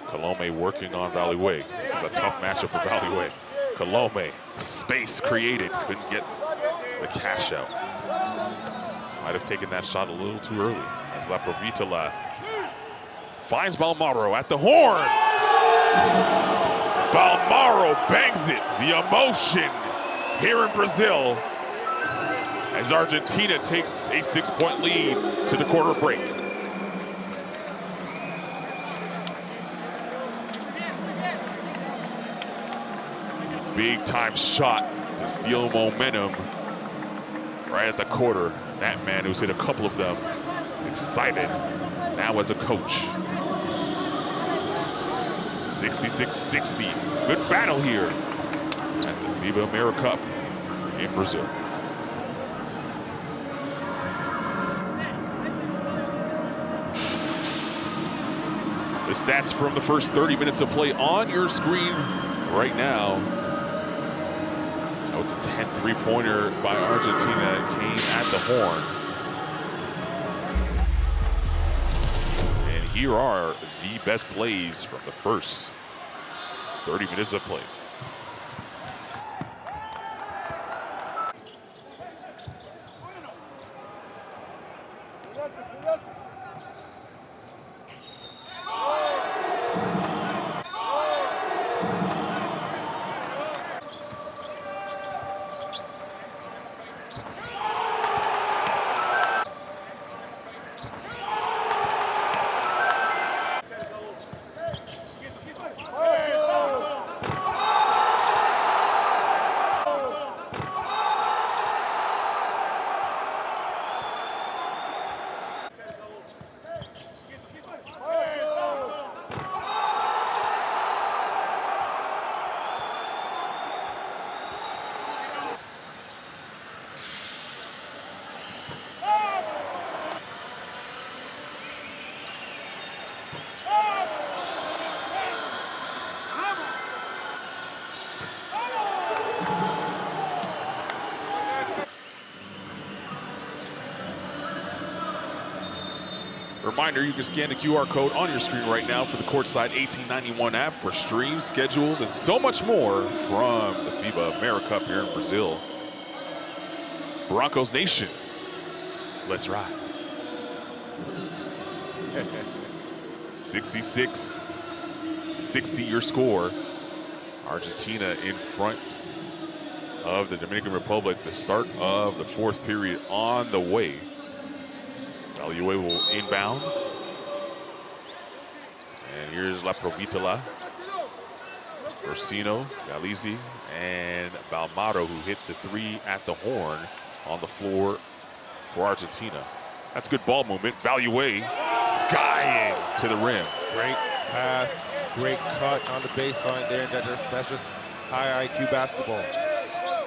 Colome working on Valiue. This is a tough matchup for Valiue. Colome, space created, couldn't get the cash out. Might have taken that shot a little too early as La Provitola finds Balmaro at the horn. Balmaro bangs it. The emotion here in Brazil as Argentina takes a 6-point lead to the quarter break. Big time shot to steal momentum right at the quarter. That man who's hit a couple of them, excited now as a coach. 66-60. Good battle here at the FIBA AmeriCup in Brazil. The stats from the first 30 minutes of play on your screen right now. Oh, it's a 10th three-pointer by Argentina. It came at the horn. And here are the best plays from the first 30 minutes of play. Reminder, you can scan the QR code on your screen right now for the Courtside 1891 app for streams, schedules, and so much more from the FIBA AmeriCup here in Brazil. Broncos Nation, let's ride. 66-60 your score. Argentina in front of the Dominican Republic. The start of the fourth period on the way. Value will inbound. And here's La Provitola, Orsino, Galizzi, and Balmaro, who hit the three at the horn on the floor for Argentina. That's good ball movement. Value skying to the rim. Great pass, great cut on the baseline there. That's just high IQ basketball.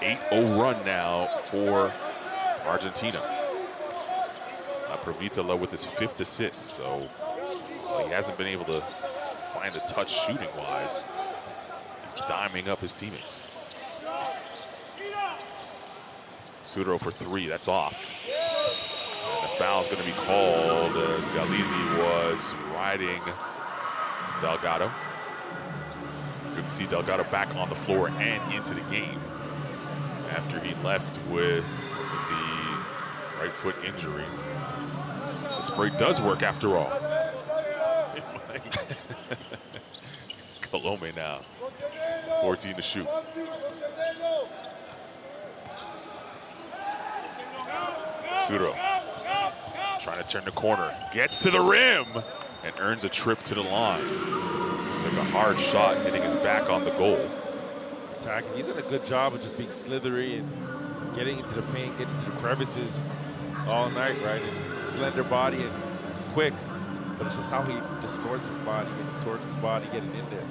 8-0 run now for Argentina. Provitola with his 5th assist, so he hasn't been able to find a touch shooting-wise. He's diming up his teammates. Sudro for 3, that's off. And the foul's going to be called as Galizzi was riding Delgado. Good to see Delgado back on the floor and into the game after he left with the right foot injury. The spray does work after all. Colome now, 14 to shoot. Sudro trying to turn the corner, gets to the rim, and earns a trip to the line. Took a hard shot, hitting his back on the goal. Attacking, he's done a good job of just being slithery and getting into the paint, getting into the crevices all night, right? And slender body and quick, but it's just how he distorts his body, getting in there.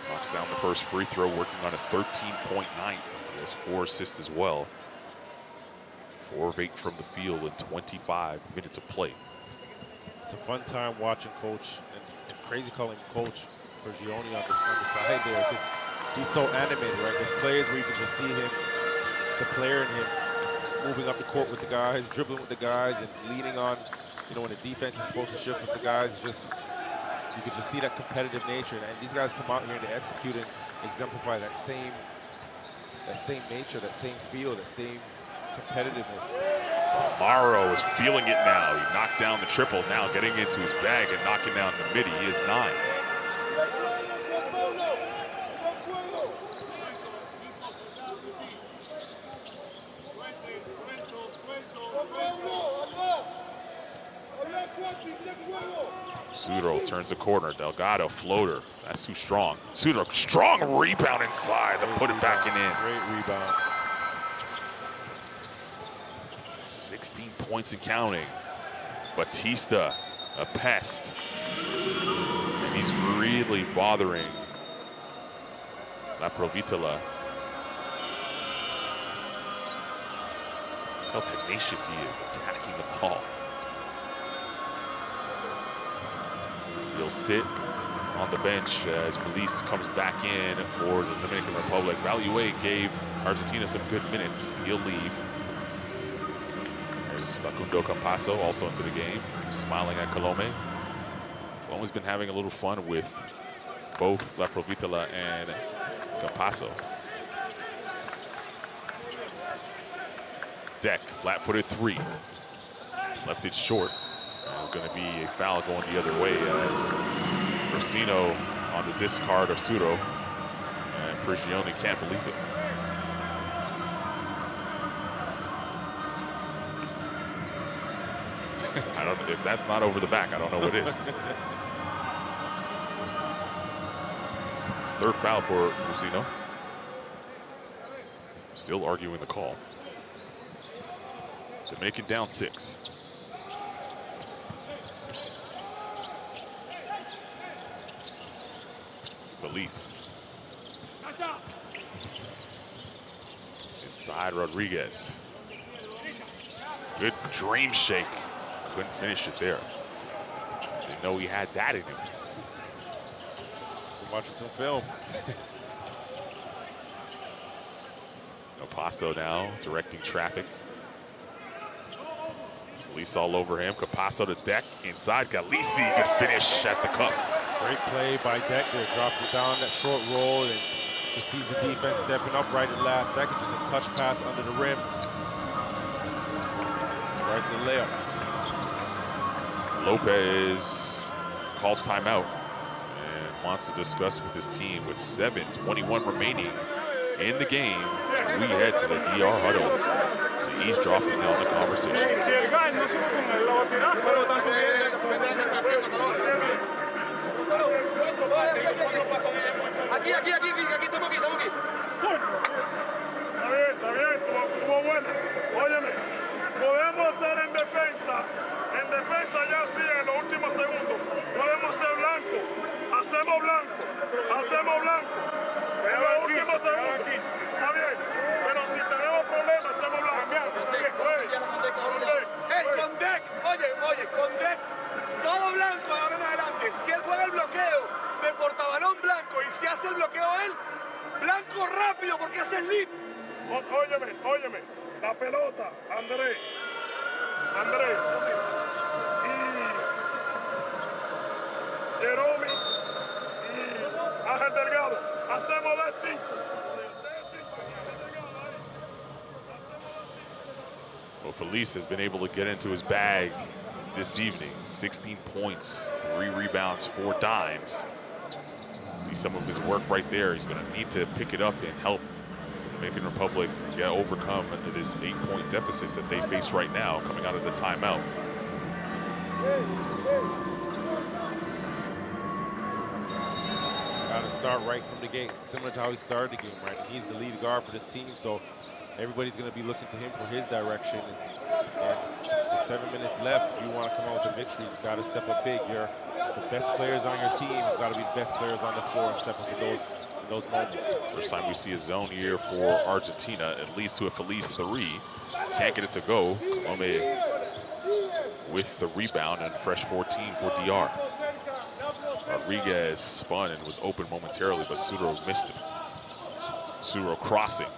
Knocks down the first free throw, working on a 13-point night. He has 4 assists as well. 4 of 8 from the field in 25 minutes of play. It's a fun time watching Coach. It's crazy calling Coach Gioni on the side there, because he's so animated, right? There's players where you can just see him, the player in him, moving up the court with the guys, dribbling with the guys, and leaning on, when the defense is supposed to shift with the guys. It's just, you can just see that competitive nature. And these guys come out here to execute and exemplify that same nature, that same feel, that same competitiveness. Morrow is feeling it now. He knocked down the triple, now getting into his bag and knocking down the midi. He is 9. Sudro turns the corner. Delgado floater. That's too strong. Sudro, strong rebound inside to put it back in. Great rebound. 16 points and counting. Batista, a pest. And he's really bothering La Provitola. Look how tenacious he is attacking the ball. He'll sit on the bench as Felice comes back in for the Dominican Republic. Value gave Argentina some good minutes. He'll leave. There's Facundo Campasso also into the game, smiling at Colome. Colome's been having a little fun with both La Provitola and Campasso. Deck, flat-footed 3. Left it short. There's going to be a foul going the other way as Orsino on the discard of Sudro. And Prigioni can't believe it. I don't know if that's not over the back. I don't know what is. It's 3rd foul for Orsino. Still arguing the call. Dominican down 6. Felice. Inside Rodriguez. Good dream shake. Couldn't finish it there. Didn't know he had that in him. We're watching some film. Capasso now directing traffic. Felice all over him. Capasso to Deck. Inside, Galisi. Good finish at the cup. Great play by Deck there. Dropped it down, that short roll, and just sees the defense stepping up right at the last second. Just a touch pass under the rim. Right to the layup. Lopez calls timeout and wants to discuss with his team with 7:21 remaining in the game. We head to the DR huddle to eavesdrop on the conversation. Aquí, estamos aquí. Está bien, estuvo buena. Óyeme, podemos hacer en defensa ya sí, en los últimos segundos. Podemos ser blanco, hacemos blanco. En los últimos segundos. Está bien, pero si tenemos problemas, hacemos blanco. Con Deck, oye, con Deck, todo blanco de ahora en adelante. Si él juega el bloqueo de portabalón blanco y si hace el bloqueo él, blanco rápido porque hace slip. Óyeme, la pelota, Andrés y Jeromi y Ángel Delgado, hacemos de 5. Well, Felice has been able to get into his bag this evening. 16 points, 3 rebounds, 4 dimes. See some of his work right there. He's going to need to pick it up and help Dominican Republic overcome this 8-point deficit that they face right now coming out of the timeout. Got to start right from the gate, similar to how he started the game, right? He's the lead guard for this team, so everybody's going to be looking to him for his direction. And with 7 minutes left, if you want to come out with a victory, you've got to step up big. You're the best players on your team. You've got to be the best players on the floor and step up in those moments. First time we see a zone here for Argentina. It leads to a Felice 3. Can't get it to go. Ome with the rebound and fresh 14 for DR. Rodriguez spun and was open momentarily, but Sudro missed him. Sudro crossing.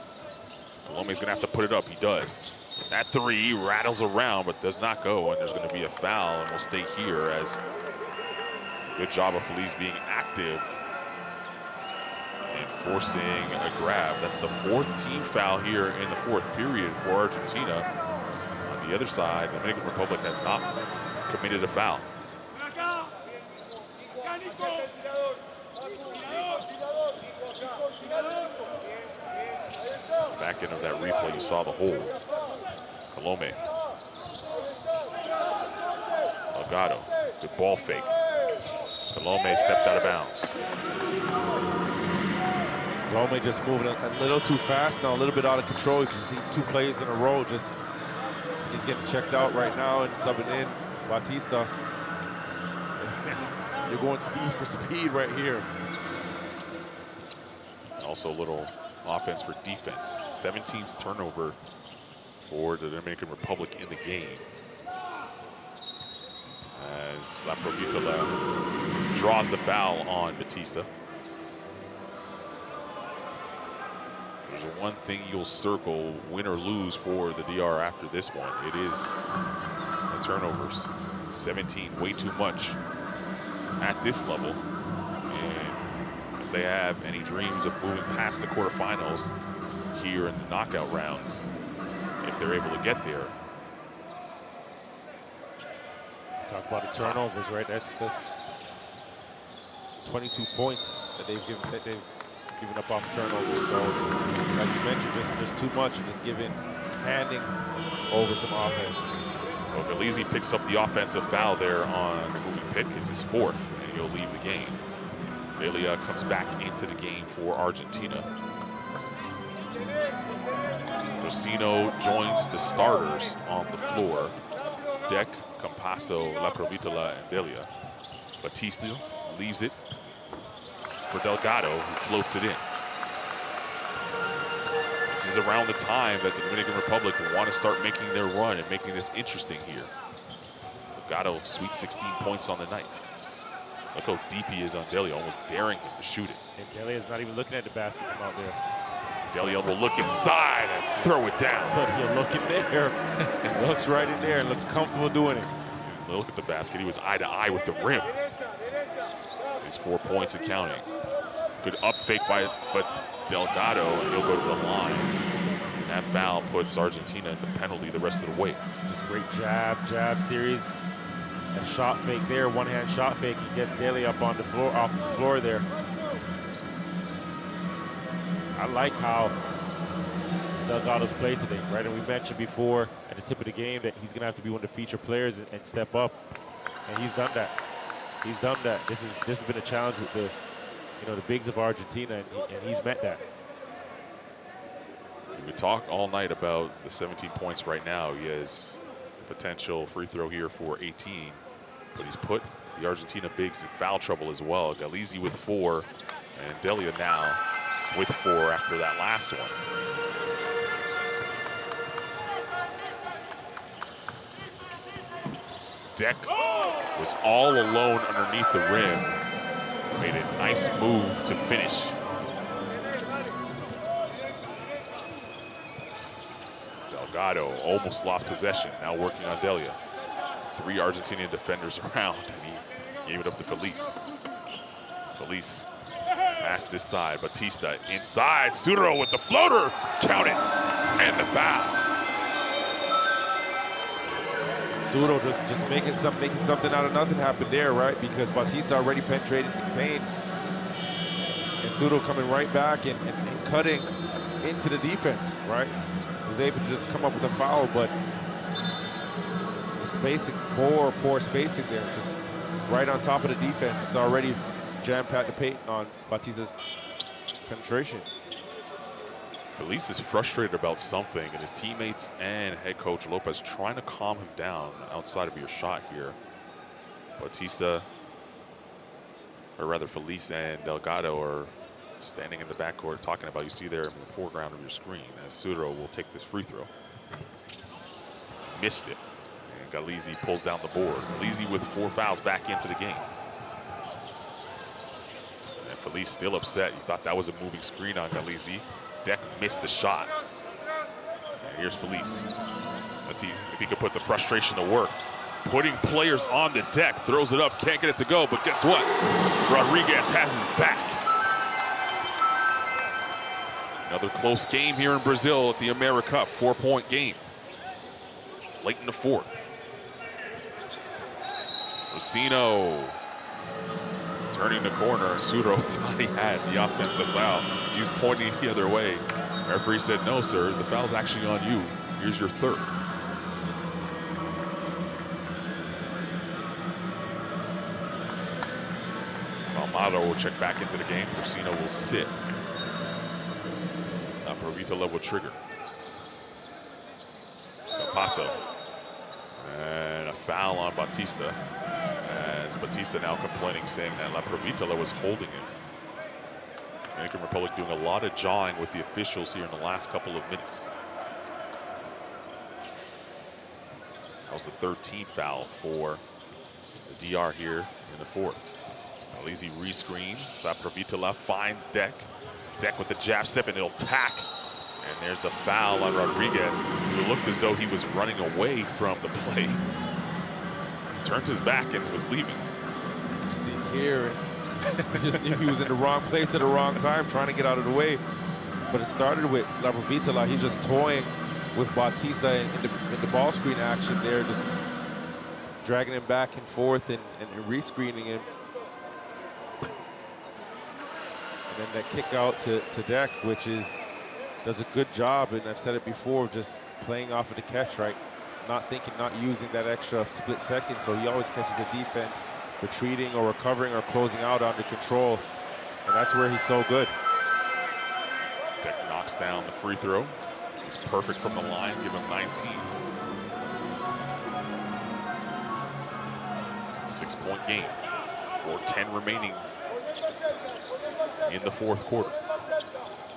Colome's gonna have to put it up. He does. That 3 rattles around, but does not go, and there's gonna be a foul, and we'll stay here as good job of Felice being active and forcing a grab. That's the 4th team foul here in the 4th period for Argentina. On the other side, the Dominican Republic had not committed a foul. Back end of that replay, you saw the hole. Colome. Delgado, good ball fake. Colome stepped out of bounds. Colome just moving a little too fast now, a little bit out of control. You can see 2 plays in a row. Just he's getting checked out right now and subbing in Batista. You're going speed for speed right here. Also a little offense for defense. 17th turnover for the Dominican Republic in the game. As La Provitola draws the foul on Batista. There's one thing you'll circle, win or lose for the DR after this one. It is the turnovers. 17, way too much at this level. And if they have any dreams of moving past the quarterfinals here in the knockout rounds, if they're able to get there. Talk about the turnovers, right? That's 22 points that they've given up off turnovers. So, like you mentioned, just too much and just handing over some offense. So Galizzi picks up the offensive foul there on the moving pick. It's his 4th, and he'll leave the game. Delia comes back into the game for Argentina. Rosino joins the starters on the floor. Deck, Campasso, La Provitola, and Delia. Batista leaves it for Delgado, who floats it in. This is around the time that the Dominican Republic will want to start making their run and making this interesting here. Delgado, sweet 16 points on the night. Look how deep he is on Delia, almost daring him to shoot it. And Delia's not even looking at the basket from out there. Delia will look inside and throw it down. But he'll look in there. Looks right in there and looks comfortable doing it. Look at the basket. He was eye to eye with the rim. He's 4 points and counting. Good up fake by Delgado, and he'll go to the line. And that foul puts Argentina in the penalty the rest of the way. Just great jab series. A shot fake there, one-hand shot fake. He gets Daly up on the floor, off the floor there. I like how Delgado's played today, right? And we mentioned before at the tip of the game that he's gonna have to be one of the feature players and step up. And he's done that. He's done that. This has been a challenge with the bigs of Argentina, and he's met that. We talk all night about the 17 points right now. He has a potential free throw here for 18, but he's put the Argentina bigs in foul trouble as well. Galizzi with 4, and Delia now with 4 after that last one. Deck was all alone underneath the rim. Made a nice move to finish. Delgado almost lost possession, now working on Delia. 3 Argentinian defenders around, and he gave it up to Feliz. Feliz past this side, Batista inside, Suro with the floater, count it, and the foul. Suro just making something out of nothing happen there, right? Because Batista already penetrated the paint, and Suro coming right back and cutting into the defense, right? Was able to just come up with a foul, but the spacing, poor spacing there, just right on top of the defense. It's already jam-packed the paint on Batista's penetration. Feliz is frustrated about something, and his teammates and head coach Lopez trying to calm him down outside of your shot here. Batista, or rather Feliz and Delgado are standing in the backcourt talking about, you see there in the foreground of your screen, as Suro will take this free throw. Missed it, and Galizzi pulls down the board. Galizzi with 4 fouls back into the game. And Feliz still upset. You thought that was a moving screen on Galizzi. Deck missed the shot. And here's Feliz. Let's see if he can put the frustration to work. Putting players on the deck, throws it up, can't get it to go, but guess what? Rodriguez has his back. Another close game here in Brazil at the AmeriCup, 4-point game. Late in the 4th. Rosino turning the corner, and Suro thought he had the offensive foul. He's pointing the other way. The referee said, no, sir, the foul's actually on you. Here's your 3rd. Almada will check back into the game. Rosino will sit. Provitola will trigger. Paso. And a foul on Batista. As Batista now complaining, saying that La Provitola was holding him. Dominican Republic doing a lot of jawing with the officials here in the last couple of minutes. That was the 13th foul for the DR here in the 4th. Galizzi rescreens. La Provitola finds Deck. Deck with the jab step, and it'll tack. And there's the foul on Rodriguez, who looked as though he was running away from the play. Turned his back and was leaving. See here, I just knew he was in the wrong place at the wrong time, trying to get out of the way. But it started with La Provitola. He's just toying with Batista in the ball screen action there, just dragging him back and forth and rescreening him. And then that kick out to Deck, which does a good job, and I've said it before, just playing off of the catch, right? Not thinking, not using that extra split second, so he always catches the defense retreating or recovering or closing out under control, and that's where he's so good. Deck knocks down the free throw. He's perfect from the line, give him 19. 6-point game, 4:10 remaining in the 4th quarter.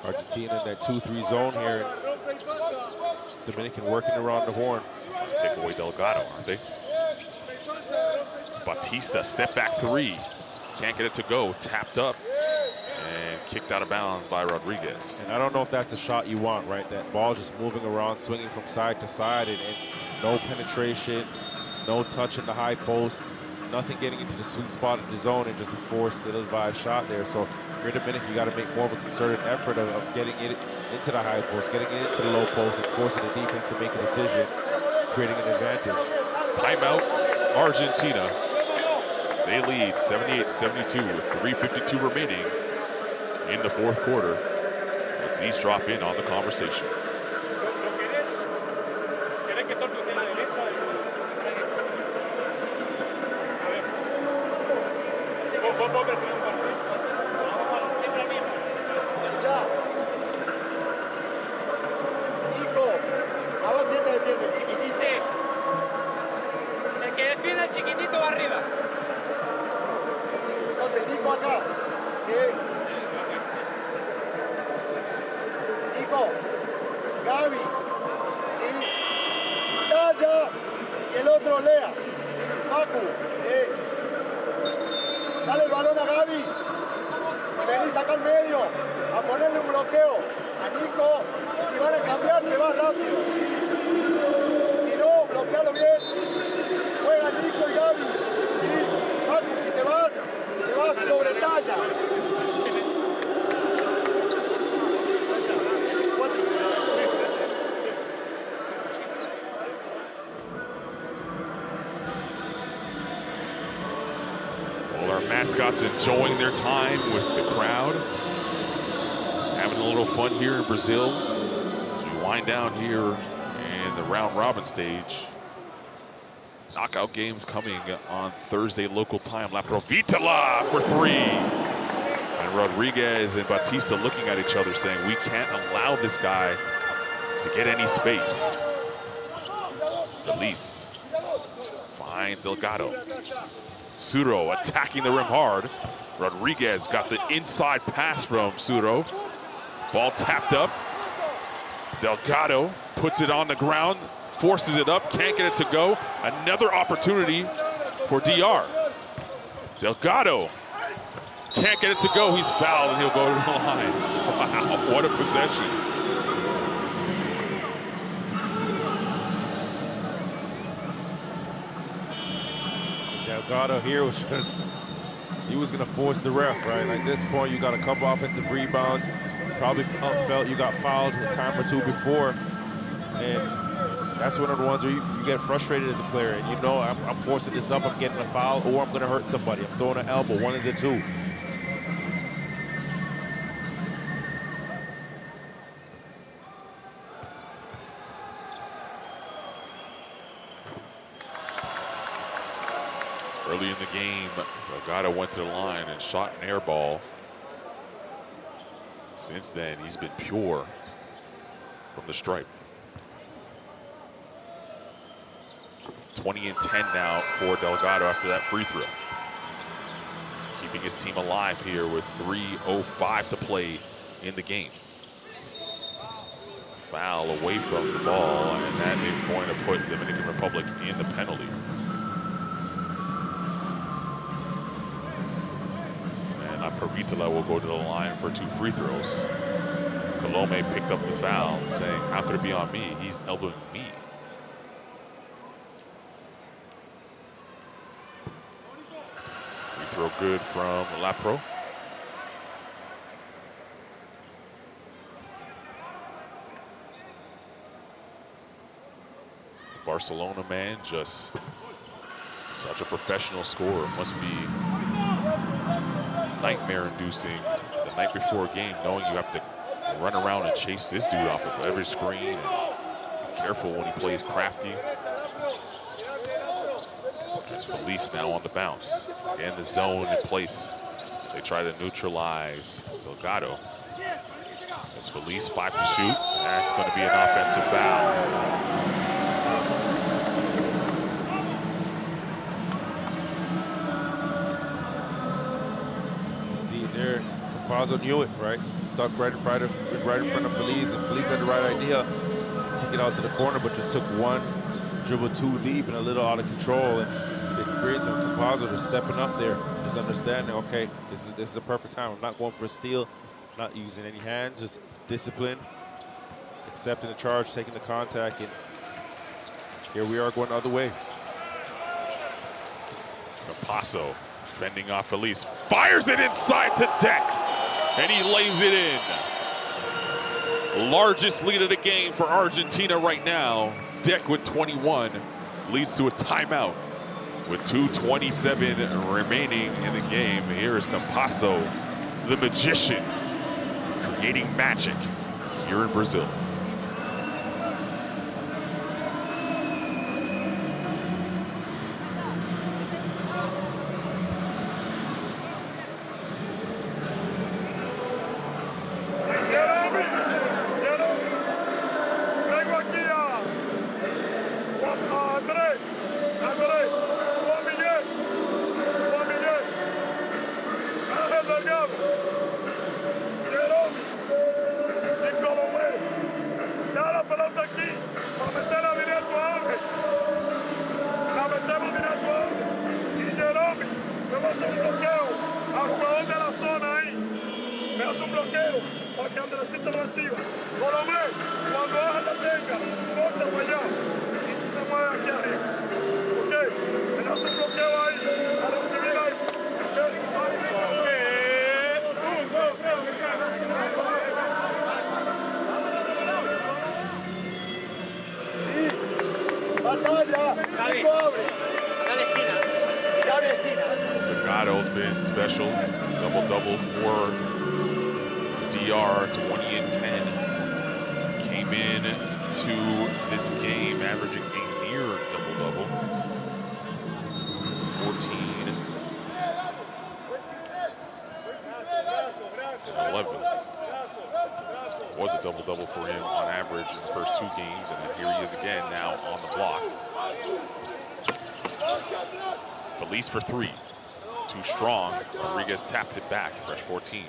Argentina in that 2-3 zone here. Dominican working around the horn. Take away Delgado, aren't they? Batista, step back 3. Can't get it to go, tapped up. And kicked out of bounds by Rodriguez. And I don't know if that's the shot you want, right? That ball just moving around, swinging from side to side, and no penetration, no touch in the high post, nothing getting into the sweet spot of the zone, and just a forced, ill-advised shot there. So for Dominican, you got to make more of a concerted effort of getting it into the high post, getting it into the low post, and forcing the defense to make a decision, creating an advantage. Timeout, Argentina. They lead 78-72 with 3:52 remaining in the fourth quarter. Let's eavesdrop in on the conversation. Nico, ¿a dónde te defiende el chiquitito? Sí. El que defiende al chiquitito va arriba. Entonces, Nico acá. Sí. Nico, Gaby. Sí. Talla. Y el otro Lea. Facu. Sí. Dale el balón a Gaby. Y venís acá al medio a ponerle un bloqueo a Nico. Y si van a cambiar, te vas rápido. ¿Sí? Si no, bloquealo bien. Juega Nico y Gaby. ¿Sí? Facu, si te vas sobre talla. Well, our mascots enjoying their time with the crowd. Having a little fun here in Brazil as we wind down here in the round robin stage. Knockout games coming on Thursday local time. La Provitola for three. And Rodriguez and Batista looking at each other saying, we can't allow this guy to get any space. Feliz finds Delgado. Suro attacking the rim hard. Rodriguez got the inside pass from Suro. Ball tapped up. Delgado puts it on the ground, forces it up, can't get it to go. Another opportunity for DR. Delgado can't get it to go. He's fouled and he'll go to the line. Wow, what a possession. Delgado here was just, he was gonna force the ref, right? Like this point, you got a couple offensive rebounds. Probably felt you got fouled a time or two before. And that's one of the ones where you get frustrated as a player. And you know, I'm forcing this up, I'm getting a foul, or I'm gonna hurt somebody. I'm throwing an elbow, one of the two. Early in the game, Delgado went to the line and shot an air ball. Since then, he's been pure from the stripe. 20 and 10 now for Delgado after that free throw. Keeping his team alive here with 3:05 to play in the game. Foul away from the ball, and that is going to put Dominican Republic in the penalty. Provitola will go to the line for 2 free throws. Colome picked up the foul, saying, how could it be on me? He's elbowing me. Free throw good from Lapro. Barcelona man, just such a professional scorer. Must be nightmare-inducing the night before a game, knowing you have to run around and chase this dude off of every screen. And be careful when he plays crafty. As Feliz now on the bounce. Again, the zone in place as they try to neutralize Delgado. As Feliz 5 to shoot. That's going to be an offensive foul. Pazzo knew it, right? Stuck right in front of Feliz, and Feliz had the right idea to kick it out to the corner, but just took one dribble too deep and a little out of control. And the experience of Pazzo just stepping up there, just understanding, okay, this is a perfect time. I'm not going for a steal. Not using any hands, just discipline, accepting the charge, taking the contact, and here we are going the other way. Campasso fending off Felice, fires it inside to Deck, and he lays it in. Largest lead of the game for Argentina right now. Deck with 21 leads to a timeout with 2:27 remaining in the game. Here is Campasso, the magician, creating magic here in Brazil. Delgado's been special. Double-double for DR, 20 and 10. Came in to this game averaging a near double-double. 14 and 11. Was a double-double for him on average in the first 2 games, and here he is again now on the block. Felice for 3. Too strong. Rodriguez tapped it back. Fresh 14.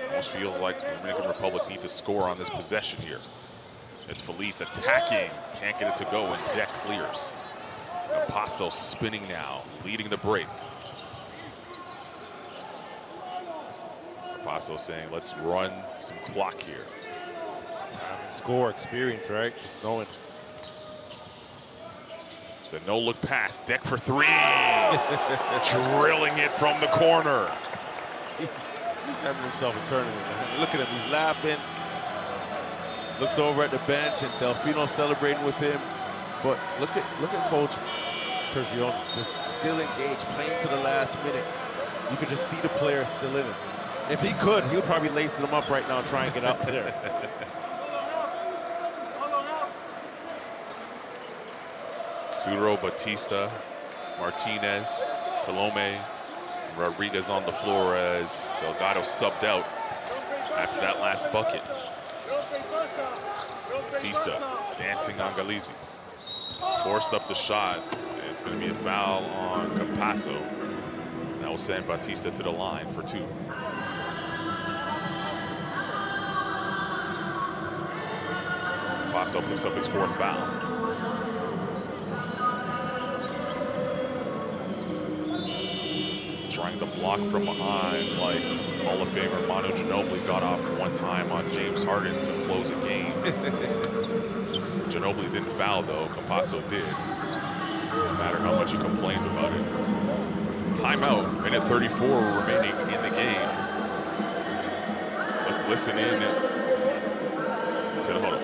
Almost feels like the Dominican Republic needs to score on this possession here. It's Felice attacking. Can't get it to go, and Deck clears. Campasso spinning now, leading the break. Campasso saying, let's run some clock here. Time to score, experience, right? Just knowing. The no-look pass, Deck for 3. Drilling it from the corner. He's having himself a tournament. Look at him, he's laughing. Looks over at the bench, and Delfino celebrating with him. But look at Coach Pergione, just still engaged, playing to the last minute. You can just see the player still in it. If he could, he would probably lace them up right now and try and get out there. Sudro, Batista, Martinez, Colome, Rodriguez on the floor as Delgado subbed out after that last bucket. Batista dancing on Galizzi. Forced up the shot. It's going to be a foul on Campasso. That will send Batista to the line for 2. Campasso picks up his 4th foul. Trying to block from behind like Hall of Famer Manu Ginobili got off one time on James Harden to close a game. Ginobili didn't foul though, Campasso did. No matter how much he complains about it. Timeout, minute 34 remaining in the game. Let's listen in to the huddle.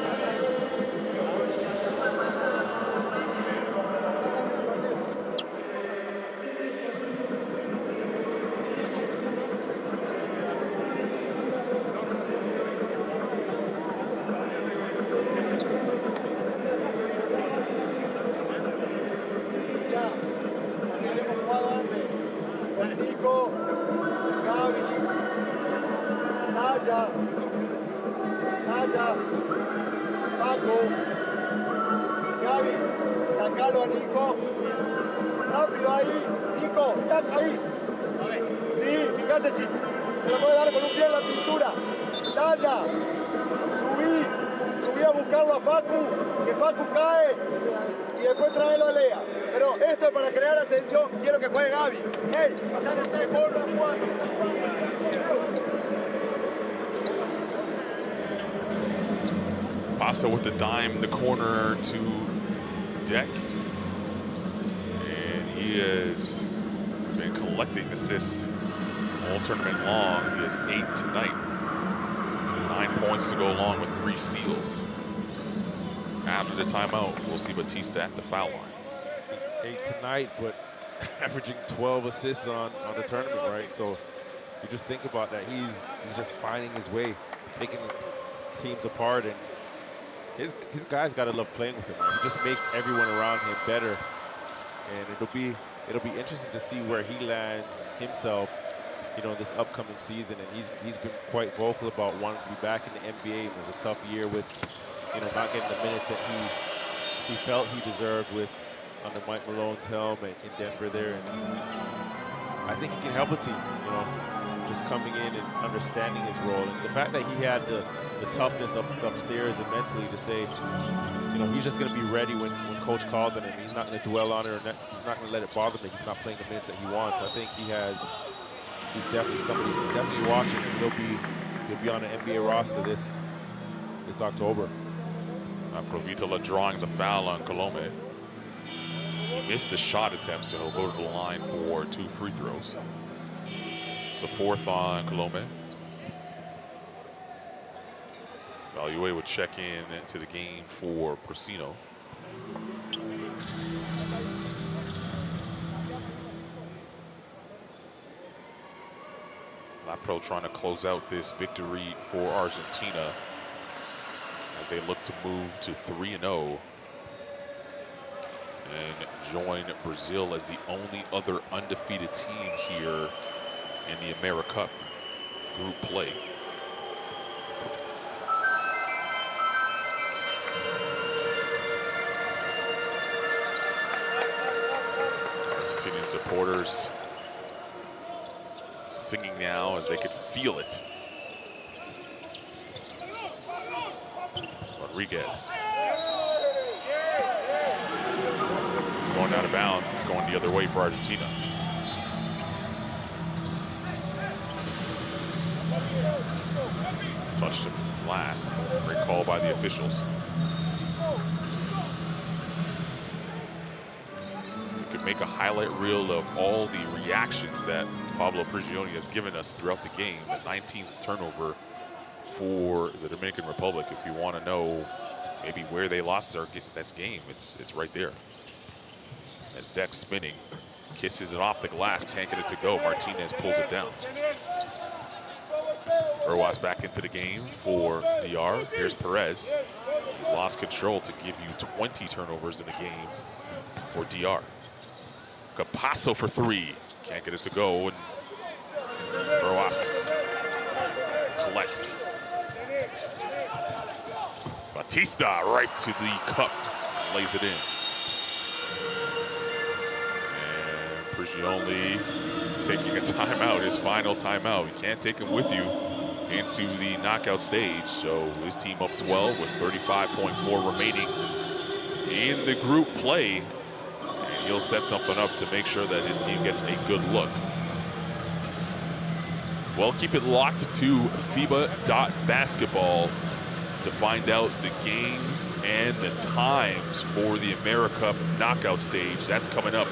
Capasso with the dime in the corner to Deck. And he has been collecting assists all tournament long. He has 8 tonight. 9 points to go along with 3 steals. After the timeout, we'll see Batista at the foul line. 8 tonight, but averaging 12 assists on the tournament, right? So you just think about that. He's just finding his way, taking teams apart, and his guys gotta love playing with him. Right? He just makes everyone around him better, and it'll be interesting to see where he lands himself, you know, this upcoming season. And he's been quite vocal about wanting to be back in the NBA. It was a tough year with, you know, not getting the minutes that he felt he deserved with under Mike Malone's helm in Denver there. And I think he can help a team, you know, just coming in and understanding his role. And the fact that he had the toughness upstairs and mentally to say, you know, he's just going to be ready when coach calls on him. He's not going to dwell on it, or he's not going to let it bother him that he's not playing the minutes that he wants. I think he's definitely somebody's definitely watching, and he'll be on the NBA roster this October. Provitola drawing the foul on Colome. Missed the shot attempt, so he'll go to the line for 2 free throws. It's the 4th on Colome. Value would check in into the game for Persino. Lapro trying to close out this victory for Argentina as they look to move to 3-0 and join Brazil as the only other undefeated team here in the AmeriCup group play. Argentinian supporters singing now as they could feel it. Rodriguez. It's going out of bounds. It's going the other way for Argentina. Touched him last. Great call by the officials. You could make a highlight reel of all the reactions that Pablo Prigioni has given us throughout the game. The 19th turnover for the Dominican Republic. If you want to know maybe where they lost this game, it's right there. As Deck spinning, kisses it off the glass, can't get it to go. Martinez pulls it down. Rojas back into the game for DR. Here's Perez. He lost control to give you 20 turnovers in the game for DR. Capasso for 3. Can't get it to go, and Rojas collects. Batista right to the cup, lays it in. And Prigioni taking a timeout, his final timeout. You can't take him with you into the knockout stage. So his team up 12 with 35.4 remaining in the group play. And he'll set something up to make sure that his team gets a good look. Well, keep it locked to FIBA.basketball to find out the games and the times for the AmeriCup knockout stage. That's coming up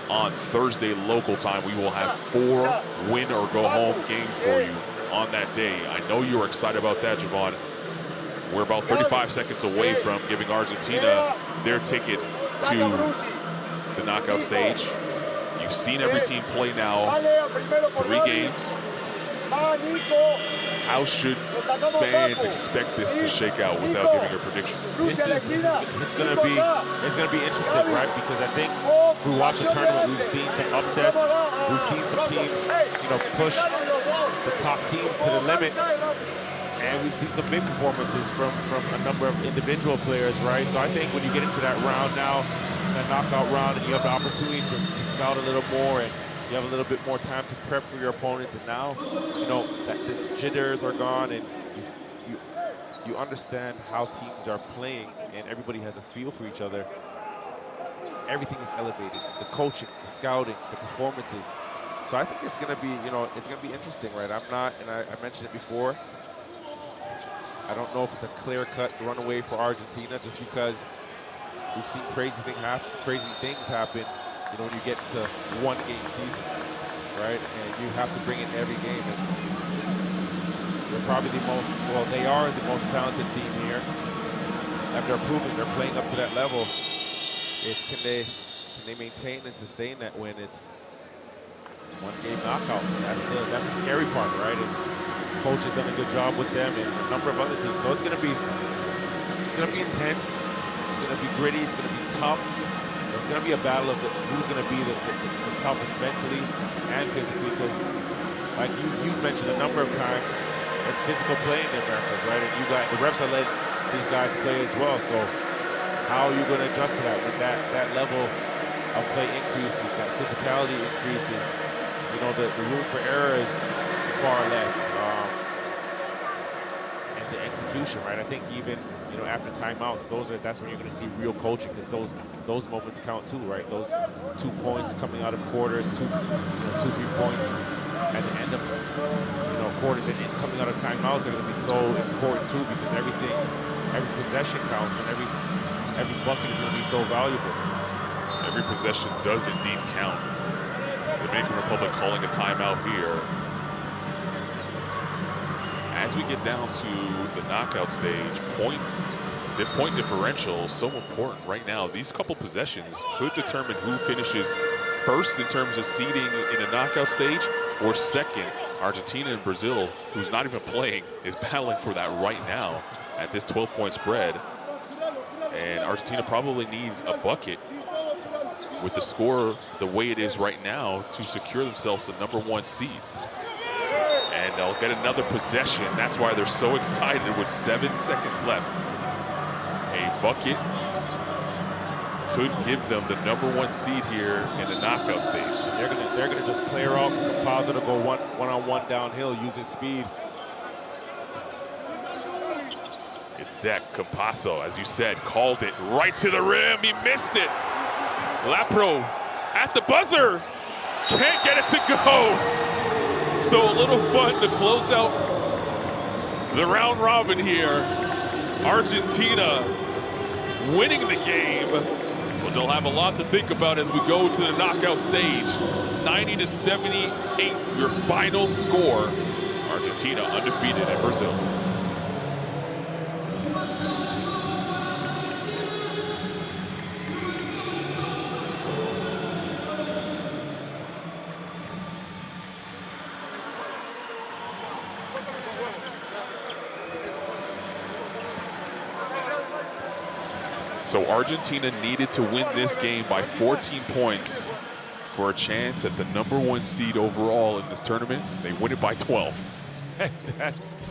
on Thursday local time. We will have 4 win or go home games for you on that day. I know you're excited about that, Javon. We're about 35 seconds away from giving Argentina their ticket to the knockout stage. You've seen every team play now 3 games. How should fans expect this to shake out without giving a prediction? It's gonna be interesting, right? Because I think if we watch the tournament, we've seen some upsets. We've seen some teams, you know, push the top teams to the limit, and we've seen some big performances from a number of individual players, right? So I think when you get into that round now, that knockout round, and you have the opportunity to scout a little more, and you have a little bit more time to prep for your opponents, and now, you know, that the jitters are gone, and you understand how teams are playing, and everybody has a feel for each other. Everything is elevated. The coaching, the scouting, the performances. So I think it's going to be, you know, it's going to be interesting, right? I'm not, and I mentioned it before, I don't know if it's a clear-cut runaway for Argentina, just because we've seen crazy things happen, you know, when you get to one-game seasons, right? And you have to bring it every game. And they're probably they are the most talented team here. And they're proving they're playing up to that level. It's can they maintain and sustain that when it's one-game knockout? That's the scary part, right? And the coach has done a good job with them and a number of other teams. So it's gonna be intense. It's gonna be gritty. It's gonna be tough. It's gonna be a battle of who's gonna be the toughest mentally and physically, because like you mentioned a number of times, it's physical play in the Americas, right? And the refs are letting these guys play as well. So how are you going to adjust to that when that level of play increases, that physicality increases? You know, the room for error is far less. And the execution, right? I think even, you know, after timeouts, that's when you're going to see real coaching, because those moments count too, right? Those 2 points coming out of quarters, 2, 3 points at the end of quarters and coming out of timeouts are going to be so important too, because every possession counts and every bucket is going to be so valuable. Every possession does indeed count. The Dominican Republic calling a timeout here. As we get down to the knockout stage, the point differential is so important right now. These couple possessions could determine who finishes first in terms of seeding in a knockout stage, or second. Argentina and Brazil, who's not even playing, is battling for that right now at this 12-point spread. And Argentina probably needs a bucket with the score the way it is right now to secure themselves the #1 seed. And they'll get another possession. That's why they're so excited with 7 seconds left. A bucket could give them the #1 seed here in the knockout stage. They're gonna just clear off Campazzo to go one-on-one downhill using speed. It's Deck. Campazzo, as you said, called it right to the rim. He missed it. Lapro at the buzzer. Can't get it to go. So a little fun to close out the round robin here. Argentina winning the game. But they'll have a lot to think about as we go to the knockout stage. 90-78, your final score. Argentina undefeated at Brazil. So Argentina needed to win this game by 14 points for a chance at the #1 seed overall in this tournament. They win it by 12.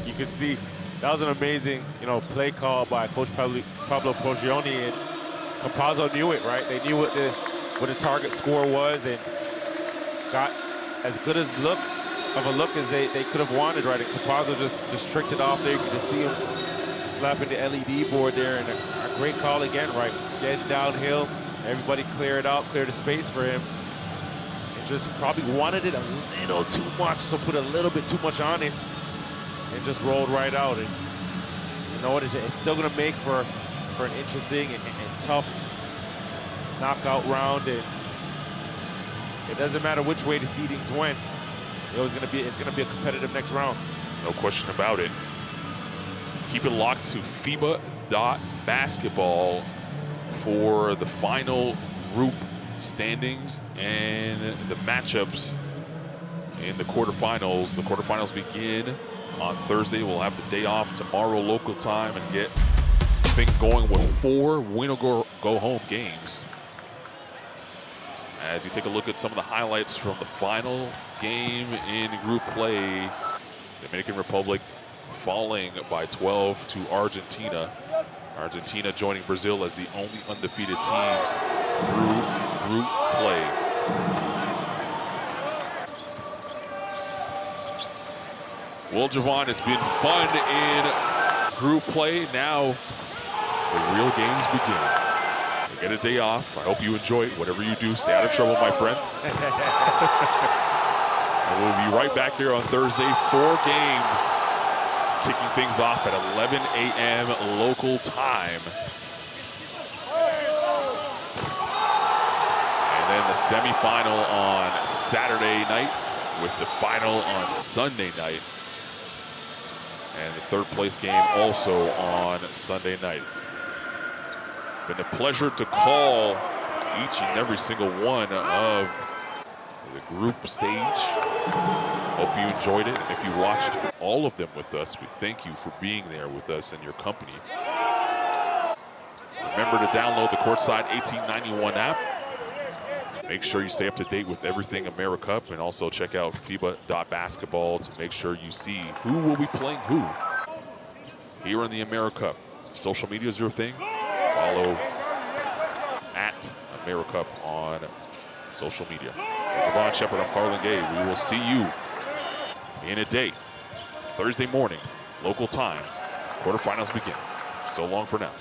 You can see that was an amazing, play call by Coach Pablo Prigioni, and Campazzo knew it, right? They knew what the target score was and got as good as look as they could have wanted, right? And Campazzo just tricked it off there. You could just see him slapping the LED board there, and a great call again, right? Dead downhill. Everybody cleared out, cleared the space for him. And just probably wanted it a little too much, so put a little bit too much on it and just rolled right out. And you know what? It's still going to make for an interesting and tough knockout round. And it doesn't matter which way the seedings went. It's going to be a competitive next round. No question about it. Keep it locked to FIBA.basketball for the final group standings and the matchups in the quarterfinals. The quarterfinals begin on Thursday. We'll have the day off tomorrow local time and get things going with 4 win-or-go-home games. As you take a look at some of the highlights from the final game in group play, Dominican Republic falling by 12 to Argentina. Argentina joining Brazil as the only undefeated teams through group play. Well, Javon, it's been fun in group play. Now the real games begin. You get a day off. I hope you enjoy it. Whatever you do, stay out of trouble, my friend. And we'll be right back here on Thursday. 4 games kicking things off at 11 a.m. local time. And then the semifinal on Saturday night with the final on Sunday night. And the third place game also on Sunday night. Been a pleasure to call each and every single one of the group stage. Hope you enjoyed it. If you watched all of them with us, we thank you for being there with us and your company. Remember to download the Courtside 1891 app. Make sure you stay up to date with everything AmeriCup, and also check out FIBA.basketball to make sure you see who will be playing who here in the AmeriCup. If social media is your thing, follow at AmeriCup on social media. For Javon Shepard, I'm Carlin Gay. We will see you in a day, Thursday morning, local time. Quarterfinals begin. So long for now.